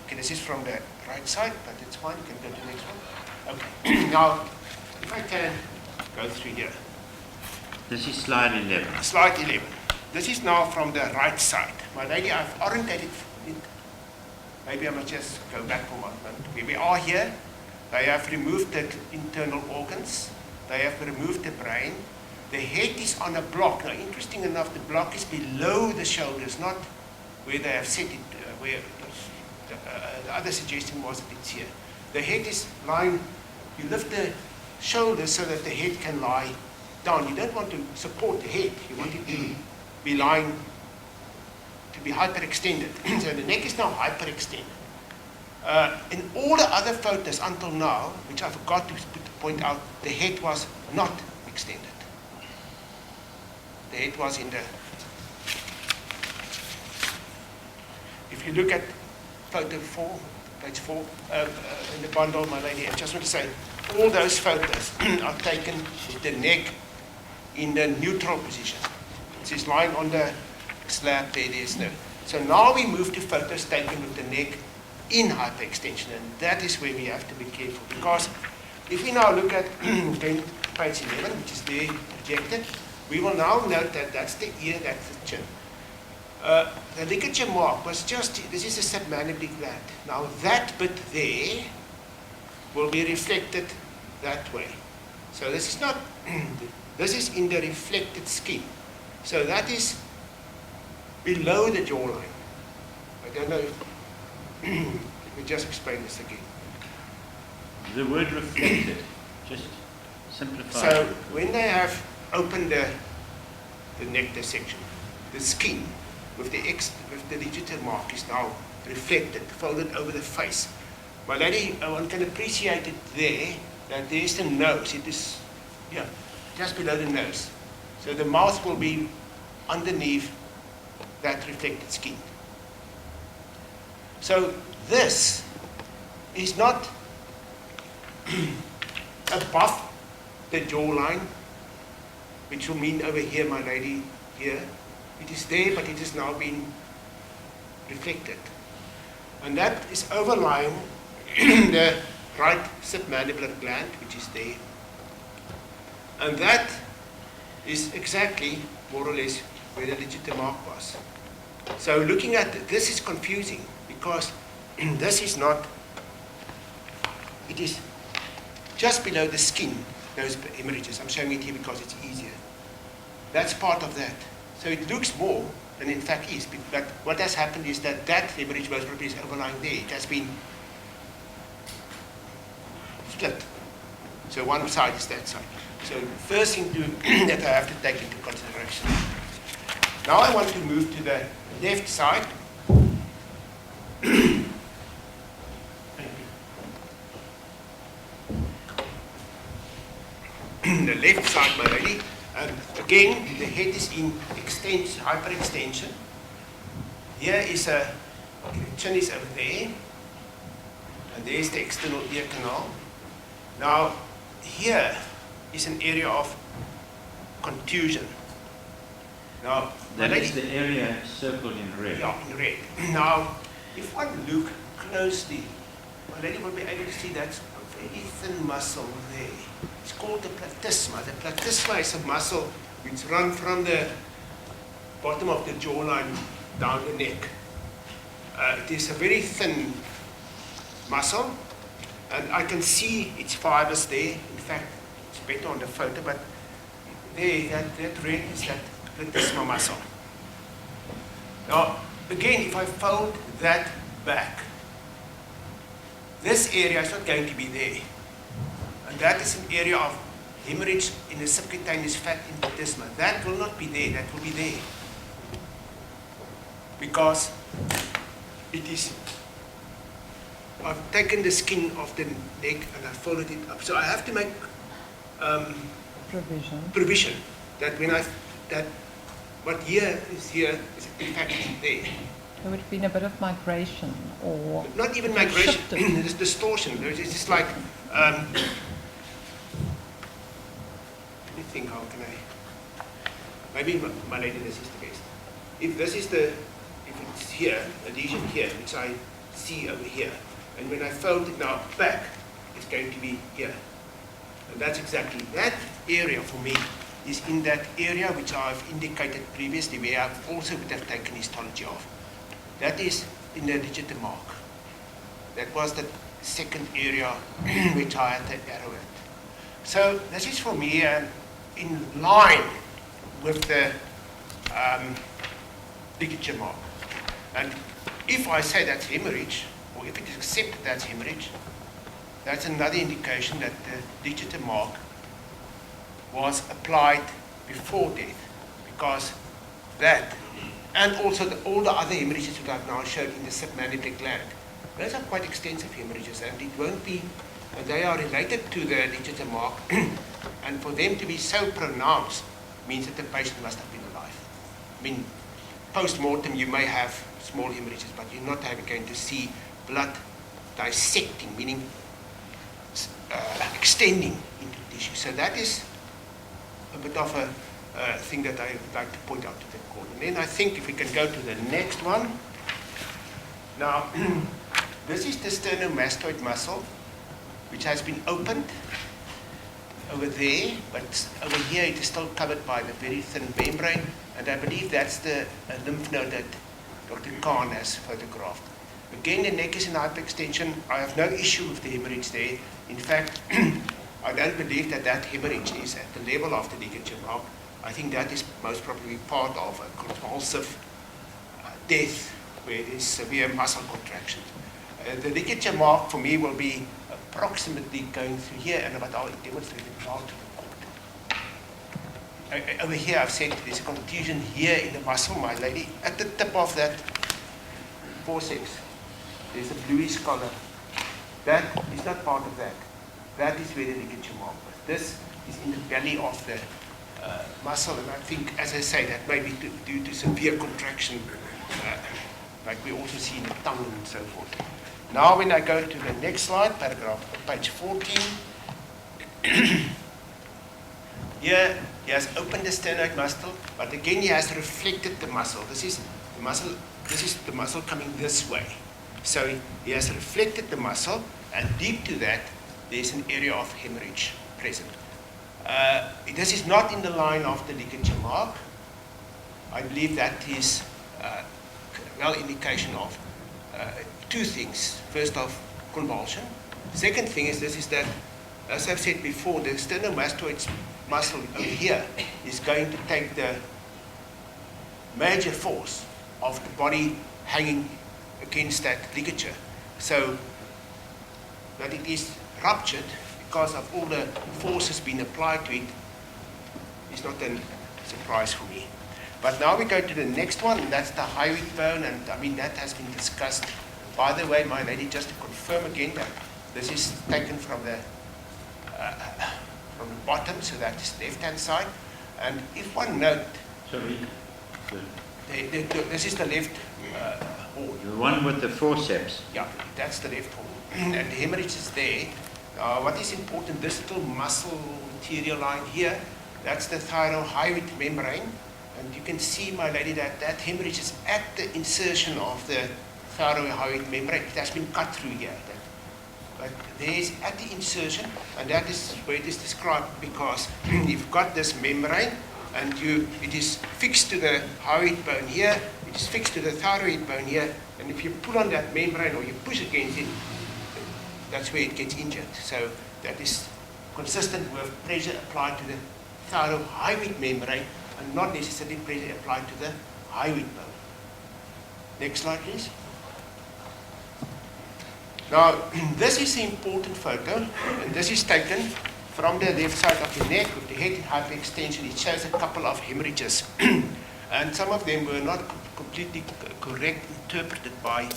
Okay, this is from the right side, but it's fine. You can go to the next one. Okay. Now, if I can go through here. This is slide 11. Slide 11. This is now from the right side. My lady, I've orientated it. Maybe I must just go back for one moment. Where we are here, they have removed the internal organs. They have removed the brain. The head is on a block. Now, interesting enough, the block is below the shoulders, not where they have set it, where the other suggestion was that it's here. The head is lying, you lift the shoulders so that the head can lie down. You don't want to support the head. You want it to be lying, to be hyperextended. So the neck is now hyperextended. In all the other photos until now, which I forgot to point out, the head was not extended. The head was in the... If you look at photo 4, page 4, in the bundle, my lady, I just want to say, all those photos are taken with the neck in the neutral position. It's lying on the slab there, there's no. So now we move to photos taken with the neck in hyperextension, and that is where we have to be careful, because if we now look at then page 11, which is there projected, we will now note that that's the ear, that's the chin. The ligature mark was just, this is a submandibular gland. Now that bit there will be reflected that way. So this is not, this is in the reflected skin. So that is below the jawline. I don't know if, let me just explain this again. The word reflected, just simplify. So when they have opened the neck dissection, the skin with the ligature mark is now reflected, folded over the face. My lady, one can appreciate it there, that there's the nose. It is, yeah, just below the nose. So the mouth will be underneath that reflected skin. So this is not above the jawline, which will mean over here, my lady, here. It is there, but it has now been reflected. And that is overlying the right submandibular gland, which is there. And that is exactly, more or less, where the ligature mark was. So looking at this is confusing, because this is not, it is just below the skin, those hemorrhages. I'm showing it here because it's easier. That's part of that. So it looks more than in fact is. But what has happened is that that hemorrhage most probably is overlying there. It has been split. So one side is that side. So first thing that I have to take into consideration. Now I want to move to the left side. The left side, my lady. Again, the head is in extension, hyperextension. Here is the chin is over there, and there's the external ear canal. Now, here is an area of contusion. Now, that is the area circled in red. Yeah, in red. Now, if one look closely, my lady will be able to see that's a very thin muscle there. It's called the platysma. The platysma is a muscle which runs from the bottom of the jawline down the neck. It is a very thin muscle, and I can see its fibers there. In fact, it's better on the photo, but there, that red is that platysma muscle. Now, again, if I fold that back, this area is not going to be there. And that is an area of hemorrhage in the subcutaneous fat in platysma. That will not be there, that will be there. Because it is I've taken the skin of the neck and I folded it up. So I have to make provision that that what here is in fact there. There would have been a bit of migration, or not even migration. There's distortion. It's just like let me think. How can I? Maybe my lady, this is the best. If it's here, a lesion here, which I see over here, and when I fold it now back, it's going to be here. And that's exactly that area for me is in that area which I've indicated previously, where I've also would have taken histology of. That is in the Ligature mark. That was the second area which I had the arrow at. So this is for me in line with the Ligature mark. And if I say that's hemorrhage, or if it is accepted that's hemorrhage, that's another indication that the Ligature mark was applied before death, because that, and also all the other hemorrhages that I've now showed in the submandibular gland, those are quite extensive hemorrhages, and it won't be, they are related to the Ligature mark, and for them to be so pronounced means that the patient must have been alive. I mean, post-mortem you may have small hemorrhages, but you're not going to see blood dissecting, meaning extending into tissue. So that is a bit of a thing that I would like to point out to the court. And then I think if we can go to the next one. Now, this is the sternomastoid muscle, which has been opened over there, but over here it is still covered by the very thin membrane, and I believe that's the lymph node that Dr. Khan has photographed. Again, the neck is in hyperextension. I have no issue with the hemorrhage there. In fact, I don't believe that hemorrhage is at the level of the Ligature mark. I think that is most probably part of a convulsive death where there is severe muscle contraction. The Ligature mark for me will be approximately going through here, and what I'll demonstrate it now to the court. Over here I've said there's a contusion here in the muscle, my lady. At the tip of that forceps, there's a bluish color. That is not part of that. That is where the Ligature mark was. This is in the belly of the muscle, and I think, as I say, that may be due to severe contraction, like we also see in the tongue and so forth. Now when I go to the next slide, page 14, here he has opened the sternoid muscle, but again he has reflected the muscle. This is the muscle coming this way. So he has reflected the muscle, and deep to that there's an area of hemorrhage present. This is not in the line of the Ligature mark. I believe that is well indication of two things. First off, convulsion. Second thing is that, as I've said before, the sternomastoid muscle over here is going to take the major force of the body hanging against that ligature. So that it is ruptured because of all the forces being applied to it is not a surprise for me. But now we go to the next one, and that's the hyoid bone, and I mean that has been discussed. By the way, my lady, just to confirm again that this is taken from the bottom, so that is left-hand side. And if one note, sorry, this is the left horn. The one with the forceps. Yeah, that's the left horn, and the hemorrhage is there. What is important, this little muscle material line here, that's the thyrohyoid membrane. And you can see, my lady, that hemorrhage is at the insertion of the thyrohyoid membrane. It has been cut through here. But there is at the insertion, and that is where it is described, because you've got this membrane, and it is fixed to the hyoid bone here, it is fixed to the thyroid bone here, and if you pull on that membrane or you push against it, that's where it gets injured. So that is consistent with pressure applied to the thyrohyoid membrane, and not necessarily pressure applied to the hyoid bone. Next slide, please. Now, this is the important photo, and this is taken from the left side of the neck with the head in hyperextension. It shows a couple of hemorrhages, and some of them were not completely correct interpreted by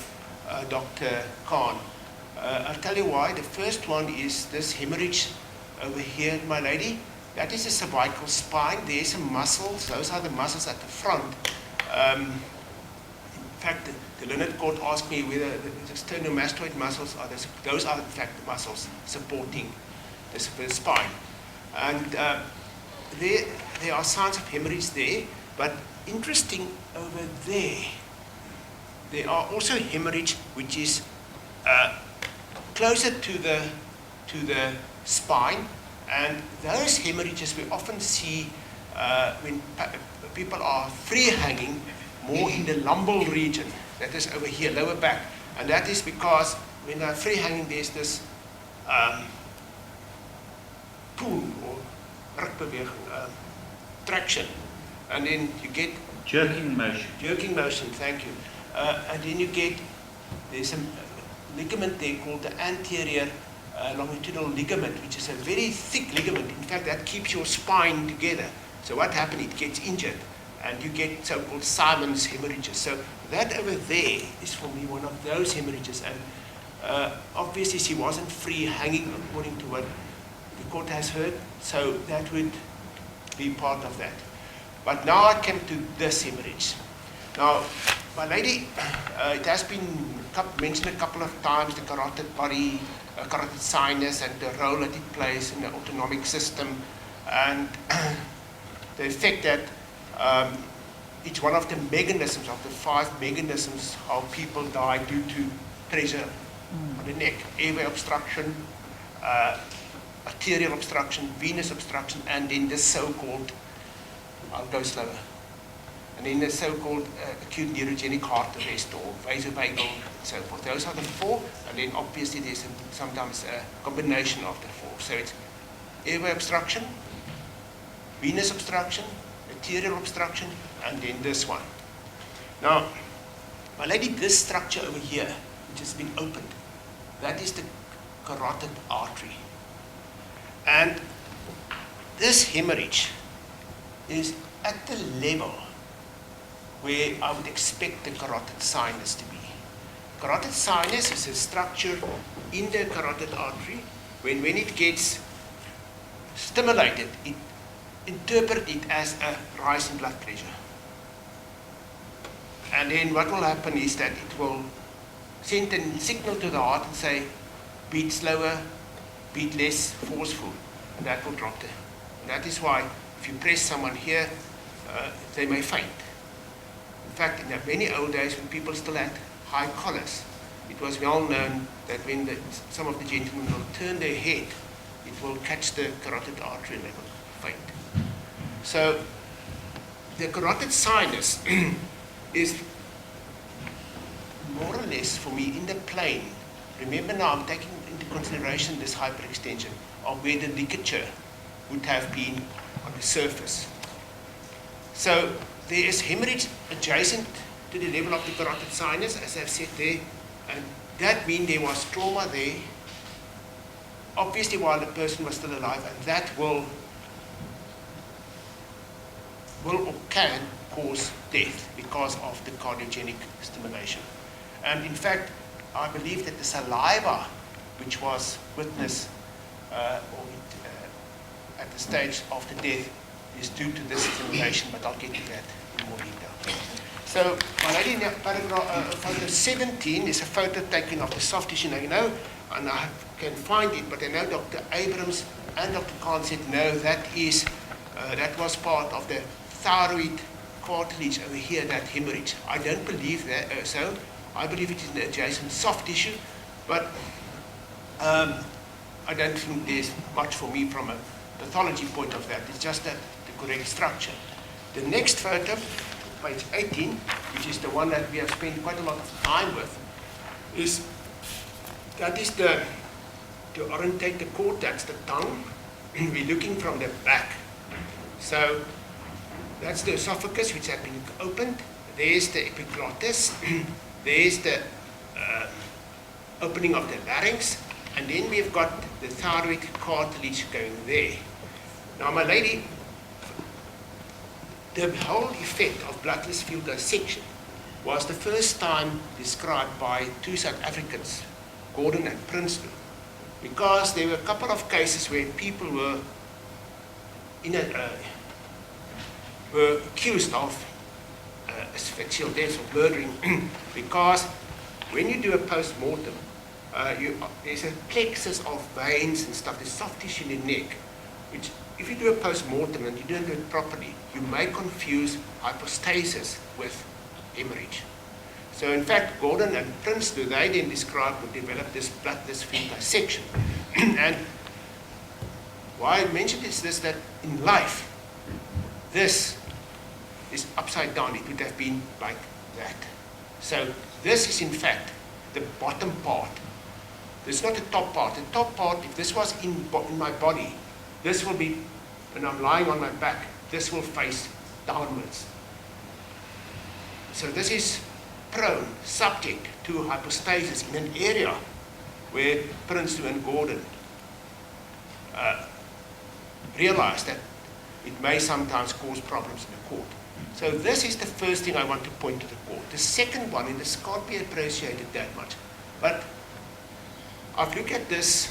Dr. Khan. I'll tell you why. The first one is this hemorrhage over here, my lady. That is the cervical spine. There's some muscles. Those are the muscles at the front. In fact, the learned court asked me whether the sternomastoid muscles are those are in fact the muscles supporting the spine. And there are signs of hemorrhage there, but interesting over there are also hemorrhage which is closer to the spine, and those hemorrhages we often see when people are free hanging more in the lumbar region, that is over here, lower back, and that is because when they're free hanging there's this pull or rukbeweging, traction, and then you get Jerking motion. Jerking motion, thank you. And then you get, there's a ligament there called the anterior longitudinal ligament, which is a very thick ligament. In fact, that keeps your spine together. So what happens, it gets injured, and you get so-called Simon's hemorrhages. So that over there is for me one of those hemorrhages. And obviously she wasn't free hanging according to what the court has heard, so that would be part of that. But now I come to this hemorrhage. Now, my lady, it has been mentioned a couple of times, the carotid body, carotid sinus, and the role that it plays in the autonomic system, and the effect that each one of the mechanisms, of the 5 mechanisms, how people die due to pressure on the neck: airway obstruction, arterial obstruction, venous obstruction, and then the so-called, I'll go slower, and then the so-called acute neurogenic heart arrest or vasovagal and so forth. Those are the 4, and then obviously there's sometimes a combination of the 4. So it's airway obstruction, venous obstruction, arterial obstruction, and then this one. Now, my lady, this structure over here, which has been opened, that is the carotid artery. And this hemorrhage is at the level where I would expect the carotid sinus to be. Carotid sinus is a structure in the carotid artery. When it gets stimulated, it interprets it as a rise in blood pressure. And then what will happen is that it will send a signal to the heart and say, beat slower, beat less forceful, and that will drop there. And that is why if you press someone here, they may faint. In fact, in the many old days when people still had high collars, it was well known that when some of the gentlemen will turn their head, it will catch the carotid artery and they will faint. So the carotid sinus is more or less, for me, in the plane. Remember now, I'm taking into consideration this hyperextension of where the ligature would have been on the surface. So there is hemorrhage adjacent to the level of the carotid sinus, as I've said there, and that means there was trauma there, obviously while the person was still alive, and that will or can cause death because of the cardiogenic stimulation. And in fact, I believe that the saliva, which was witnessed at the stage of the death, is due to this stimulation, but I'll get to that in more detail. So, my lady, in paragraph, photo 17 is a photo taken of the soft tissue. Now, you know, and I can find it, but I know Dr. Abrams and Dr. Khan said, no, that was part of the thyroid cartilage over here, that hemorrhage. I don't believe that so. I believe it is an adjacent soft tissue, but I don't think there's much for me from a pathology point of that. It's just that the correct structure. The next photo, page 18, which is the one that we have spent quite a lot of time with, is to orientate the cortex, the tongue. We're looking from the back. So that's the esophagus, which has been opened. There's the epiglottis. There's the opening of the larynx, and then we've got the thyroid cartilage going there. Now, my lady, the whole effect of bloodless field dissection was the first time described by 2 South Africans, Gordon and Princeton, because there were a couple of cases where people were were accused of asphyxial deaths or murdering because when you do a post-mortem, there's a plexus of veins and stuff, there's soft tissue in the neck, which if you do a post-mortem and you don't do it properly, you may confuse hypostasis with hemorrhage. So in fact, Gordon and Princeton, they then described or developed this bloodless field dissection. And why I mentioned is this, that in life, this is upside down. It would have been like that. So this is in fact the bottom part. This is not the top part. The top part, if this was in my body, this will be, when I'm lying on my back, this will face downwards. So this is prone, subject to hypostasis in an area where Princeton and Gordon realized that it may sometimes cause problems in the court. So this is the first thing I want to point to the court. The second one, and this can't be appreciated that much, but I've looked at this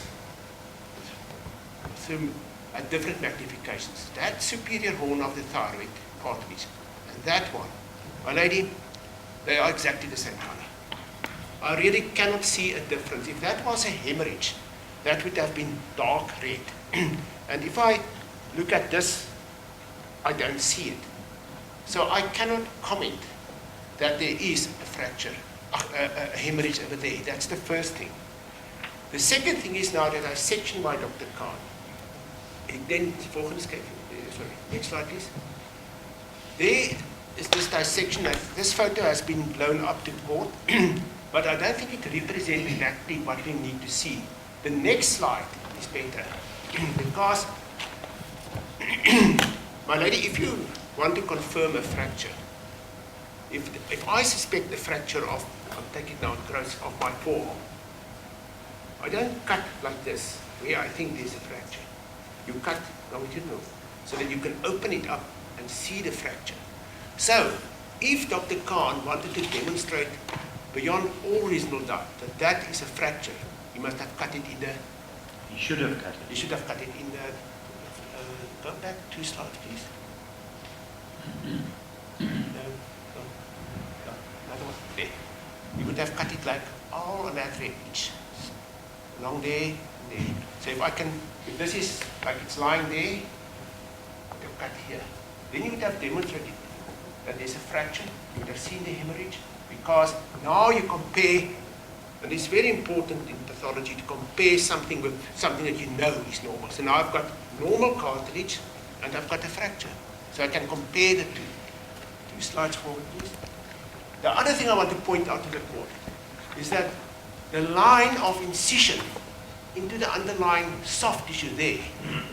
through at different magnifications. That superior horn of the thyroid cartilage and that one, my lady, they are exactly the same color. I really cannot see a difference. If that was a hemorrhage, that would have been dark red. And if I look at this, I don't see it. So I cannot comment that there is a fracture, a hemorrhage over there. That's the first thing. The second thing is now that I section by Dr. Khan. Then, sorry, next slide please. There is this dissection. This photo has been blown up to court, but I don't think it represents exactly what we need to see. The next slide is better because, my lady, if you want to confirm a fracture, if I suspect a fracture of, I'm taking now gross of my forearm, I don't cut like this, where I think there's a fracture. You cut longitudinal, so that you can open it up and see the fracture. So, if Dr. Khan wanted to demonstrate beyond all reasonable doubt that that is a fracture, he must have cut it in the... He should have cut it. He should have cut it in the... go back 2 slides, please. Another one. There. You would have cut it like all on that edge. Along there, and there. So if this is like it's lying there, I would have cut here. Then you would have demonstrated that there's a fracture. You would have seen the hemorrhage. Because now you compare, and it's very important in pathology to compare something with something that you know is normal. So now I've got normal cartilage and I've got a fracture. So I can compare the two. 2 slides forward, please. The other thing I want to point out to the court is that the line of incision into the underlying soft tissue there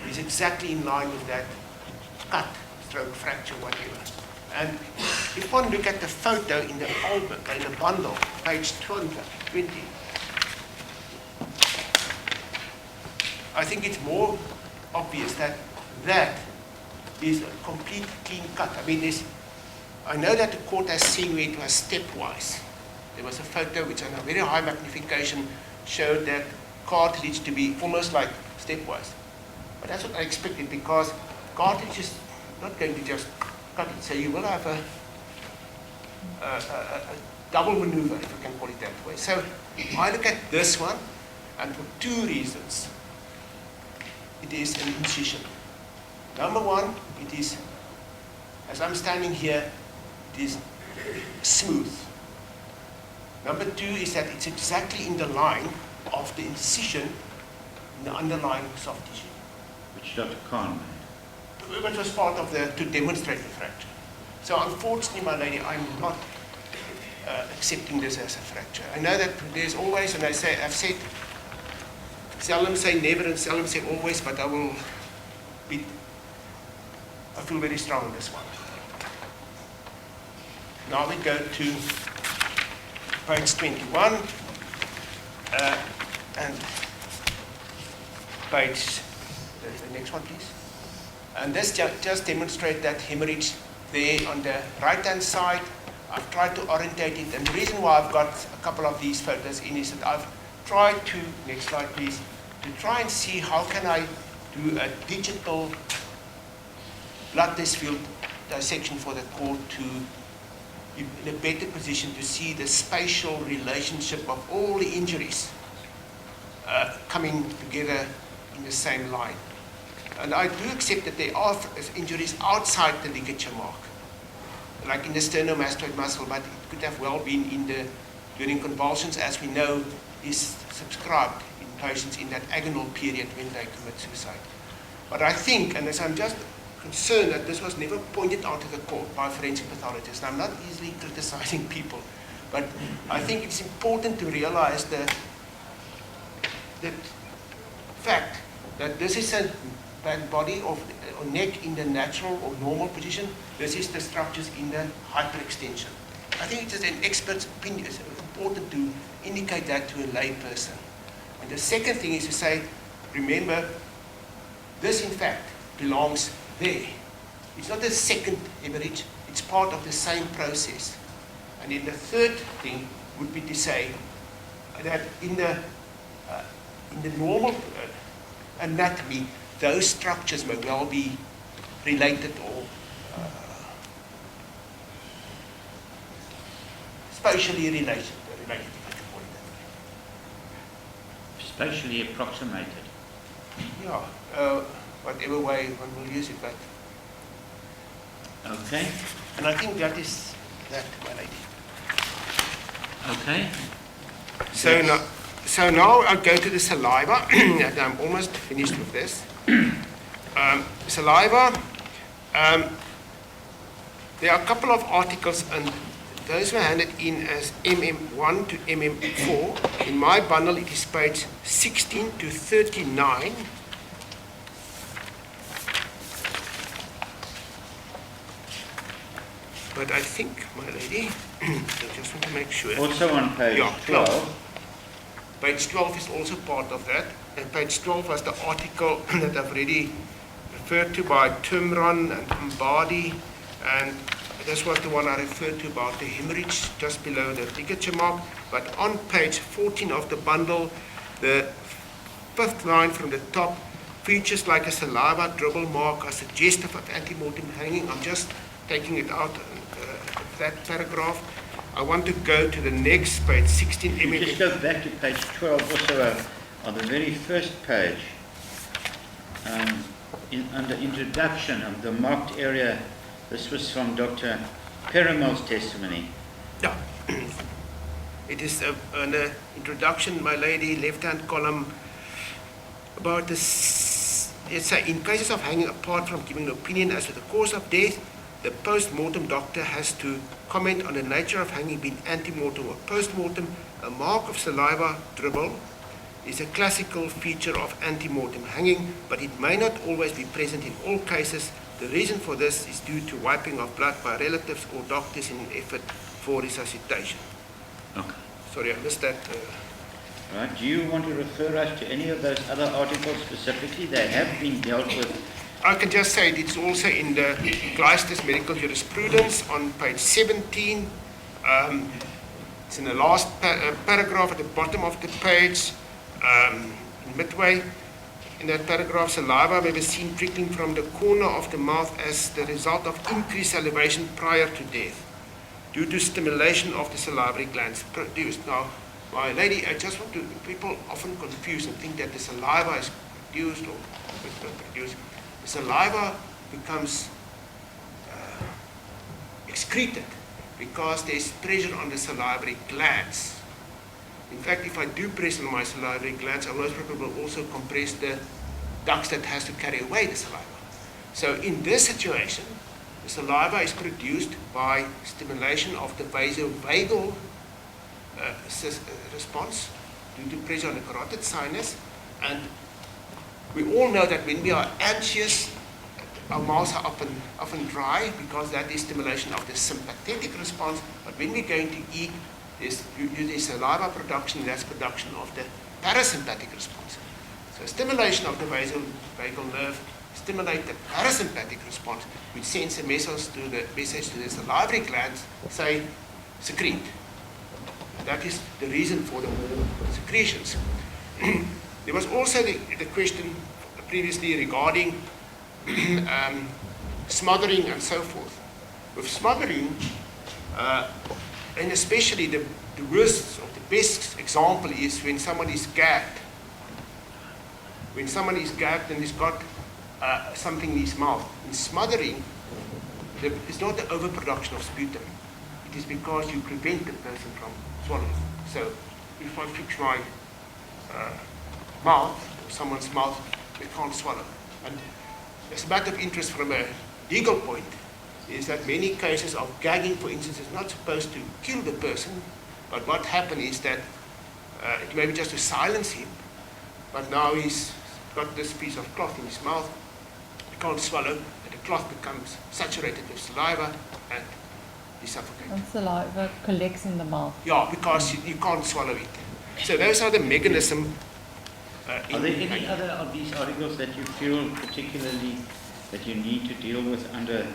is exactly in line with that cut, stroke, fracture, whatever. And if one look at the photo in the album, in the bundle, page 20, I think it's more obvious that that is a complete clean cut. I mean, I know that the court has seen where it was stepwise. There was a photo which on a very high magnification showed that cartilage to be almost like stepwise. But that's what I expected because cartilage is not going to just cut it. So you will have a double maneuver, if you can call it that way. So I look at this one, and for 2 reasons, it is an incision. Number one, it is, as I'm standing here, it is smooth. Number 2 is that it's exactly in the line of the incision in the underlying soft tissue. Which Dr. Khan made. Which was part of to demonstrate the fracture. So unfortunately, my lady, I'm not accepting this as a fracture. I know that there's always, and I've said, seldom say never and seldom say always, but I feel very strong on this one. Now we go to page 21 and page, the next one please. And this just demonstrates that hemorrhage there on the right hand side. I've tried to orientate it, and the reason why I've got a couple of these photos in is that I've try to, next slide please, to try and see how can I do a digital blood test field dissection for the court to be in a better position to see the spatial relationship of all the injuries coming together in the same line. And I do accept that there are injuries outside the ligature mark, like in the sternomastoid muscle, but it could have well been during convulsions, as we know, is subscribed in patients in that agonal period when they commit suicide. But I think, and as I'm just concerned that this was never pointed out to the court by forensic pathologists, and I'm not easily criticizing people, but I think it's important to realize the fact that this is a body or neck in the natural or normal position. This is the structures in the hyperextension. I think it is an expert's opinion. It's important to indicate that to a lay person. And the second thing is to say, remember, this in fact belongs there. It's not a second hemorrhage, it's part of the same process. And then the third thing would be to say that in the normal anatomy, those structures may well be related or spatially related, if I can call it that way. Spatially approximated. Yeah, whatever way one will use it, but. Okay. And I think that is that, my lady. Okay. So now I'll go to the saliva, and I'm almost finished with this. Saliva, there are a couple of articles, and those were handed in as MM1 to MM4. In my bundle, it is page 16 to 39. But I think, my lady, I just want to make sure. Also on page 12. Page 12 is also part of that. And page 12 was the article that I've already referred to by Tumron and Mbadi. And this was the one I referred to about the hemorrhage just below the ligature mark. But on page 14 of the bundle, the fifth line from the top, features like a saliva dribble mark are suggestive of antemortem hanging. I'm just taking it out of that paragraph. I want to go to the next page, 16. You just go back to page 12, also on the very first page, under introduction of the marked area. This was from Dr. Perimel's testimony. Yeah. It is an introduction, my lady, left-hand column, about this. It's in cases of hanging, apart from giving an opinion as to the cause of death, the post-mortem doctor has to comment on the nature of hanging being antemortem or post-mortem. A mark of saliva dribble is a classical feature of antemortem hanging, but it may not always be present in all cases. The reason for this is due to wiping of blood by relatives or doctors in an effort for resuscitation. Okay. Sorry, I missed that. Right. Do you want to refer us to any of those other articles specifically? They have been dealt with. I can just say it's also in the Gleister's Medical Jurisprudence on page 17. It's in the last paragraph at the bottom of the page, midway. In that paragraph, saliva may be seen trickling from the corner of the mouth as the result of increased salivation prior to death, due to stimulation of the salivary glands produced. Now, my lady, I just want to, people often confuse and think that the saliva is produced or produced. The saliva becomes excreted because there's pressure on the salivary glands. In fact, if I do press on my salivary glands, I most probably will also compress the ducts that has to carry away the saliva. So in this situation, the saliva is produced by stimulation of the vasovagal response due to pressure on the carotid sinus. And we all know that when we are anxious, our mouths are often dry because that is stimulation of the sympathetic response. But when we're going to eat, there's saliva production, that's production of the parasympathetic response. So stimulation of the vasovagal nerve stimulate the parasympathetic response, which sends a message to the salivary glands, say, secrete. that is the reason for the more secretions. There was also the question previously regarding smothering and so forth. With smothering, and especially the worst or the best example is when someone is gagged. When someone is gagged and he's got something in his mouth. In smothering, it's not the overproduction of sputum. It is because you prevent the person from swallowing. So if I fix my mouth, or someone's mouth, they can't swallow. And as a matter of interest from a legal point, is that many cases of gagging, for instance, is not supposed to kill the person, but what happened is that it may be just to silence him, but now he's got this piece of cloth in his mouth, he can't swallow, and the cloth becomes saturated with saliva and he suffocates. And saliva collects in the mouth. Yeah, because you can't swallow it. So those are the mechanisms. Are there any other of these articles that you feel particularly that you need to deal with under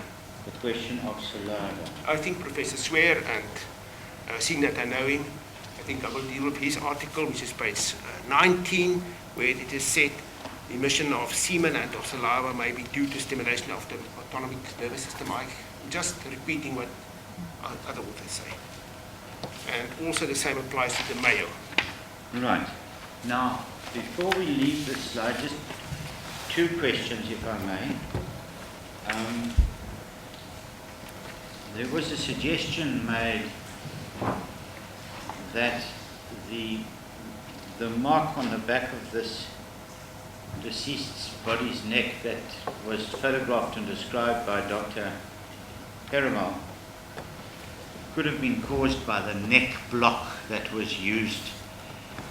the question of saliva? I think Professor Swear, and seeing that I know him, I think I will deal with his article, which is page 19, where it is said the emission of semen and of saliva may be due to stimulation of the autonomic nervous system. I'm just repeating what other authors say. And also the same applies to the Mayo. Right. Now, before we leave this slide, just two questions, if I may. There was a suggestion made that the mark on the back of this deceased's body's neck that was photographed and described by Dr. Perumal could have been caused by the neck block that was used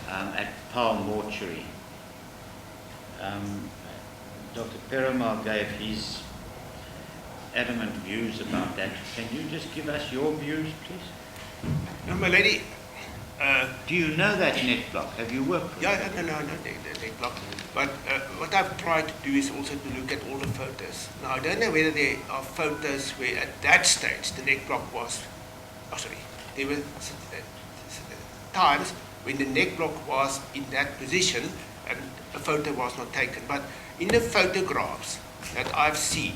at Powell Mortuary. Dr. Perumal gave his adamant views about that. Can you just give us your views, please? No, my lady. Do you know that neck block? Have you worked with it? Yeah, no, the neck block. But what I've tried to do is also to look at all the photos. Now, I don't know whether there are photos where at that stage the neck block was, there were times when the neck block was in that position and a photo was not taken. But in the photographs that I've seen,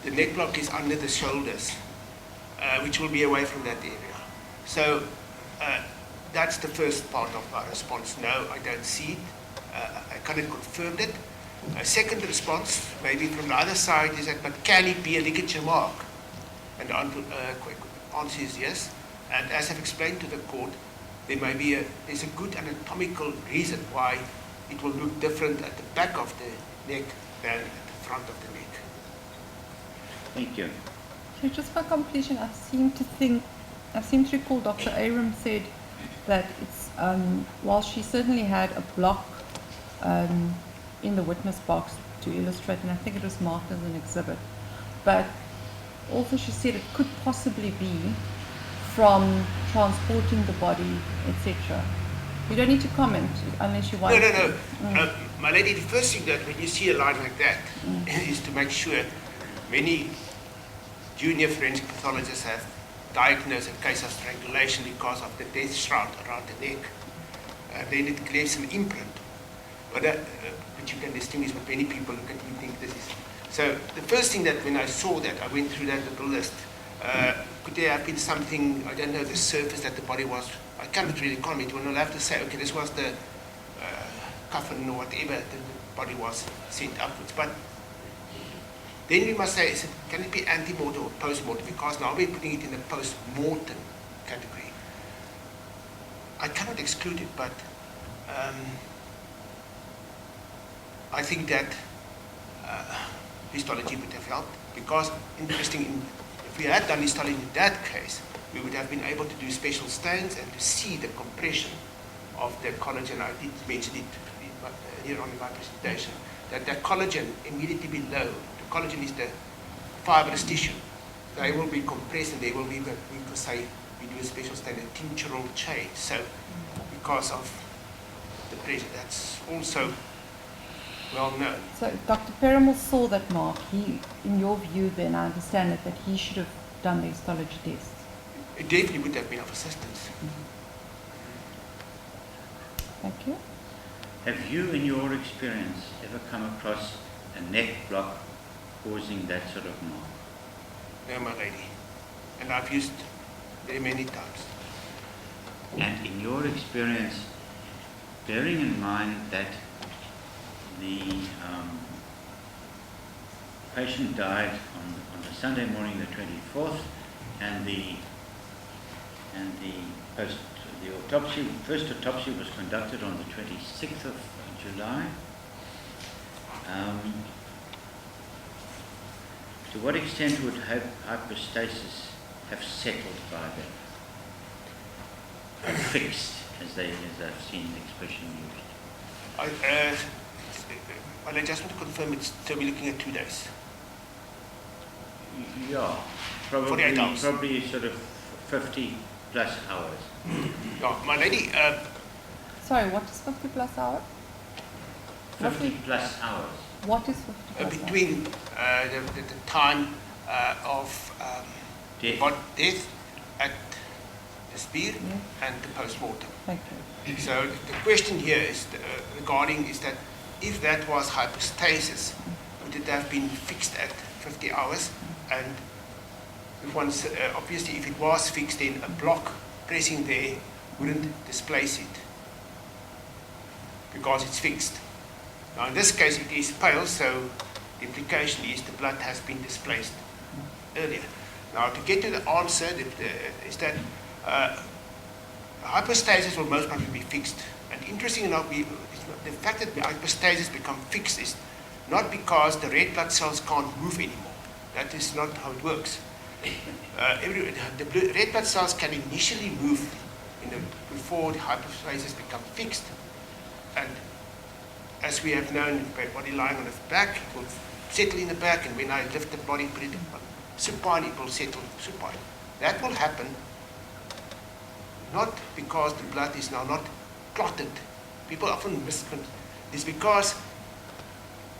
the neck block is under the shoulders, which will be away from that area. So that's the first part of my response. No, I don't see it. I cannot confirm that. A second response, maybe from the other side, is that, but can it be a ligature mark? And the answer is yes. And as I've explained to the court, there's a good anatomical reason why it will look different at the back of the neck than at the front of the neck. Thank you. So just for completion, I seem to recall Dr. Aram said that it's, while she certainly had a block in the witness box to illustrate, and I think it was marked as an exhibit, but also she said it could possibly be from transporting the body, etc. You don't need to comment unless you want to. No. My lady, the first thing that when you see a line like that is to make sure. Many junior forensic pathologists have diagnosed a case of strangulation because of the death shroud around the neck. Then it leaves an imprint, but you can distinguish what many people look at and think this is. So the first thing that when I saw that, I went through that little list. Could there have been something, I don't know, the surface that the body was, I cannot really comment. We'll have to say, okay, this was the coffin or whatever, the body was sent upwards. But then we must say, can it be ante-mortem or post-mortem? Because now we're putting it in the post-mortem category. I cannot exclude it, but I think that histology would have helped. Because, interesting, if we had done histology in that case, we would have been able to do special stains and to see the compression of the collagen. I did mention it here on in my presentation, that the collagen immediately below, the collagen is the fibrous tissue. They will be compressed and they will be, we could say, we do a special stain, a tinctural change. So, because of the pressure, that's also well known. So Dr. Perumal saw that mark. He, in your view then, I understand it, that he should have done the histology test. It definitely would have been of assistance. Thank you. Have you, in your experience, ever come across a neck block causing that sort of mark? No, my lady. And I've used very many times. And in your experience, bearing in mind that the patient died on the Sunday morning, the 24th, and the first autopsy was conducted on the 26th of July. To what extent would hypostasis have settled by then? Fixed, as I've seen the expression used. Well, I just want to confirm so we're looking at 2 days. Yeah, probably 48 hours. Probably sort of 50 plus hours. Yeah, my lady, Sorry, what is 50 plus hours? 50 plus hours. What is 50 plus hours? between the time of death at the spear and the post-mortem. Thank you. So the question here is regarding is that if that was hypostasis, would it have been fixed at 50 hours? And if one's, obviously if it was fixed, then a block pressing there wouldn't displace it because it's fixed. Now in this case it is pale, so the implication is the blood has been displaced earlier. Now to get to the answer is that hypostasis will most probably be fixed. And interesting enough, the fact that hypostasis become fixed is not because the red blood cells can't move anymore. That is not how it works. The red blood cells can initially move before the hypostasis become fixed. And as we have known, by body lying on the back, it will settle in the back, and when I lift the body, put it on supine, it will settle supine. That will happen not because the blood is now not clotted. People often misconstrue. It's because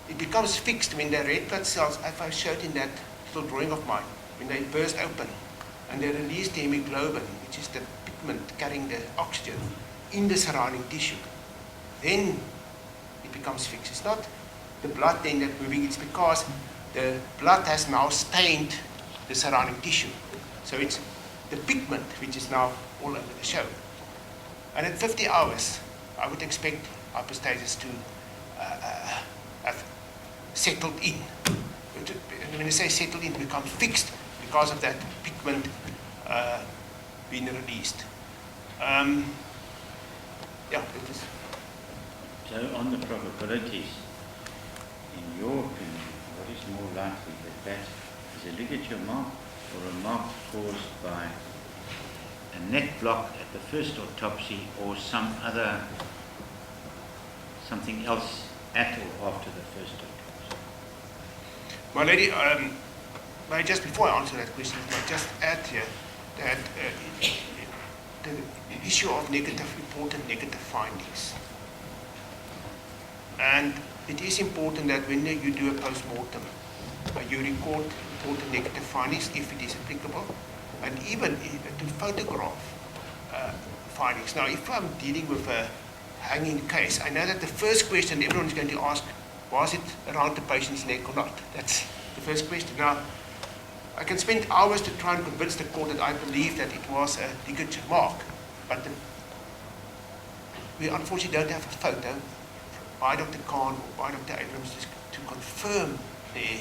it becomes fixed when the red blood cells, as I showed in that little drawing of mine, when they burst open and they release the hemoglobin, which is the pigment carrying the oxygen, in the surrounding tissue. Then it becomes fixed. It's not the blood then that's moving, it's because the blood has now stained the surrounding tissue. So it's the pigment which is now all over the show. And at 50 hours, I would expect hypostasis to have settled in. And when I say settled in, become fixed because of that pigment being released. Yeah, it is. So on the probabilities, in your opinion, what is more likely, that is a ligature mark or a mark caused by a neck block at the first autopsy or something else at or after the first autopsy? My lady, just before I answer that question, I just add here that the issue of important negative findings. And it is important that when you do a post-mortem, you record important negative findings if it is applicable, and even to photograph findings. Now, if I'm dealing with a hanging case, I know that the first question everyone is going to ask, was it around the patient's neck or not? That's the first question. Now, I can spend hours to try and convince the court that I believe that it was a ligature mark, but we unfortunately don't have a photo by Dr. Khan or by Dr. Abrams to confirm their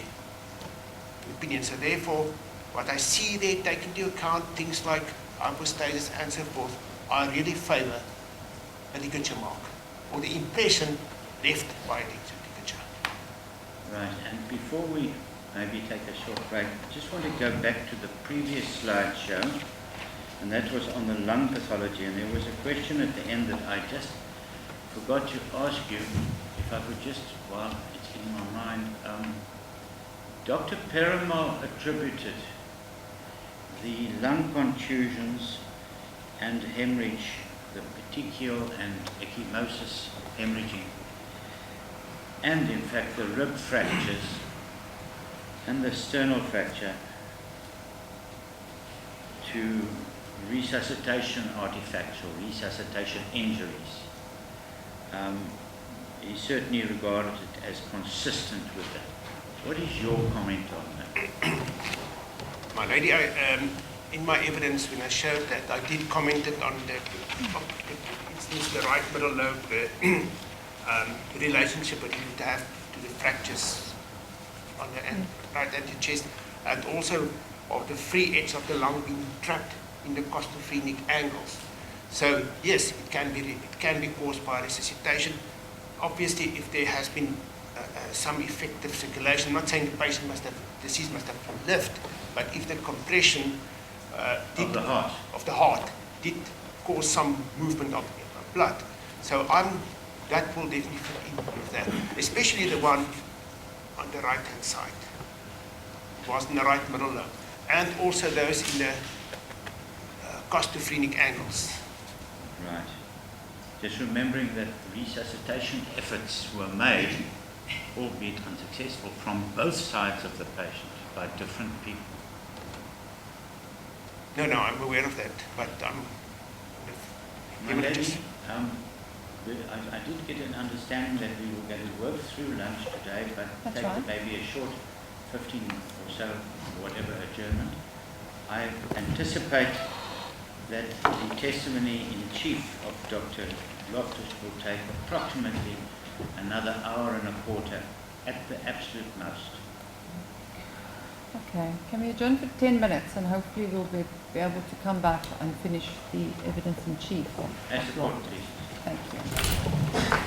opinion. So therefore, what I see there, take into account things like hypostasis and so forth, I really favor a ligature mark, or the impression left by a ligature. Right, and before we maybe take a short break, I just want to go back to the previous slide show, and that was on the lung pathology, and there was a question at the end that I just forgot to ask you, if I could just, while it's in my mind, Dr. Perumal attributed the lung contusions and hemorrhage, the petechial and ecchymosis hemorrhaging, and in fact the rib fractures and the sternal fracture to resuscitation artifacts or resuscitation injuries. he certainly regarded it as consistent with that. What is your comment on that? My lady, in my evidence, when I showed that, I did comment on the right middle lobe, the relationship it would have to the fractures on the right anti-chest, and also of the free edge of the lung being trapped in the costophrenic angles. So yes, it can be caused by resuscitation. Obviously, if there has been some effective circulation, I'm not saying the patient disease must have lived, but if the compression of the heart did cause some movement of blood, so that will definitely fit in with that, especially the one on the right hand side. It was in the right middle lobe, and also those in the costophrenic angles. Right. Just remembering that resuscitation efforts were made, albeit unsuccessful, from both sides of the patient by different people. No, I'm aware of that, but My lady, I did get an understanding that we were going to work through lunch today, but That's take right. maybe a short 15 or so, whatever, adjournment. I anticipate that the testimony in chief of Dr. Loftus will take approximately another hour and a quarter at the absolute most. Okay, can we adjourn for 10 minutes and hopefully we'll be able to come back and finish the evidence in chief of As a law. court, please. Thank you.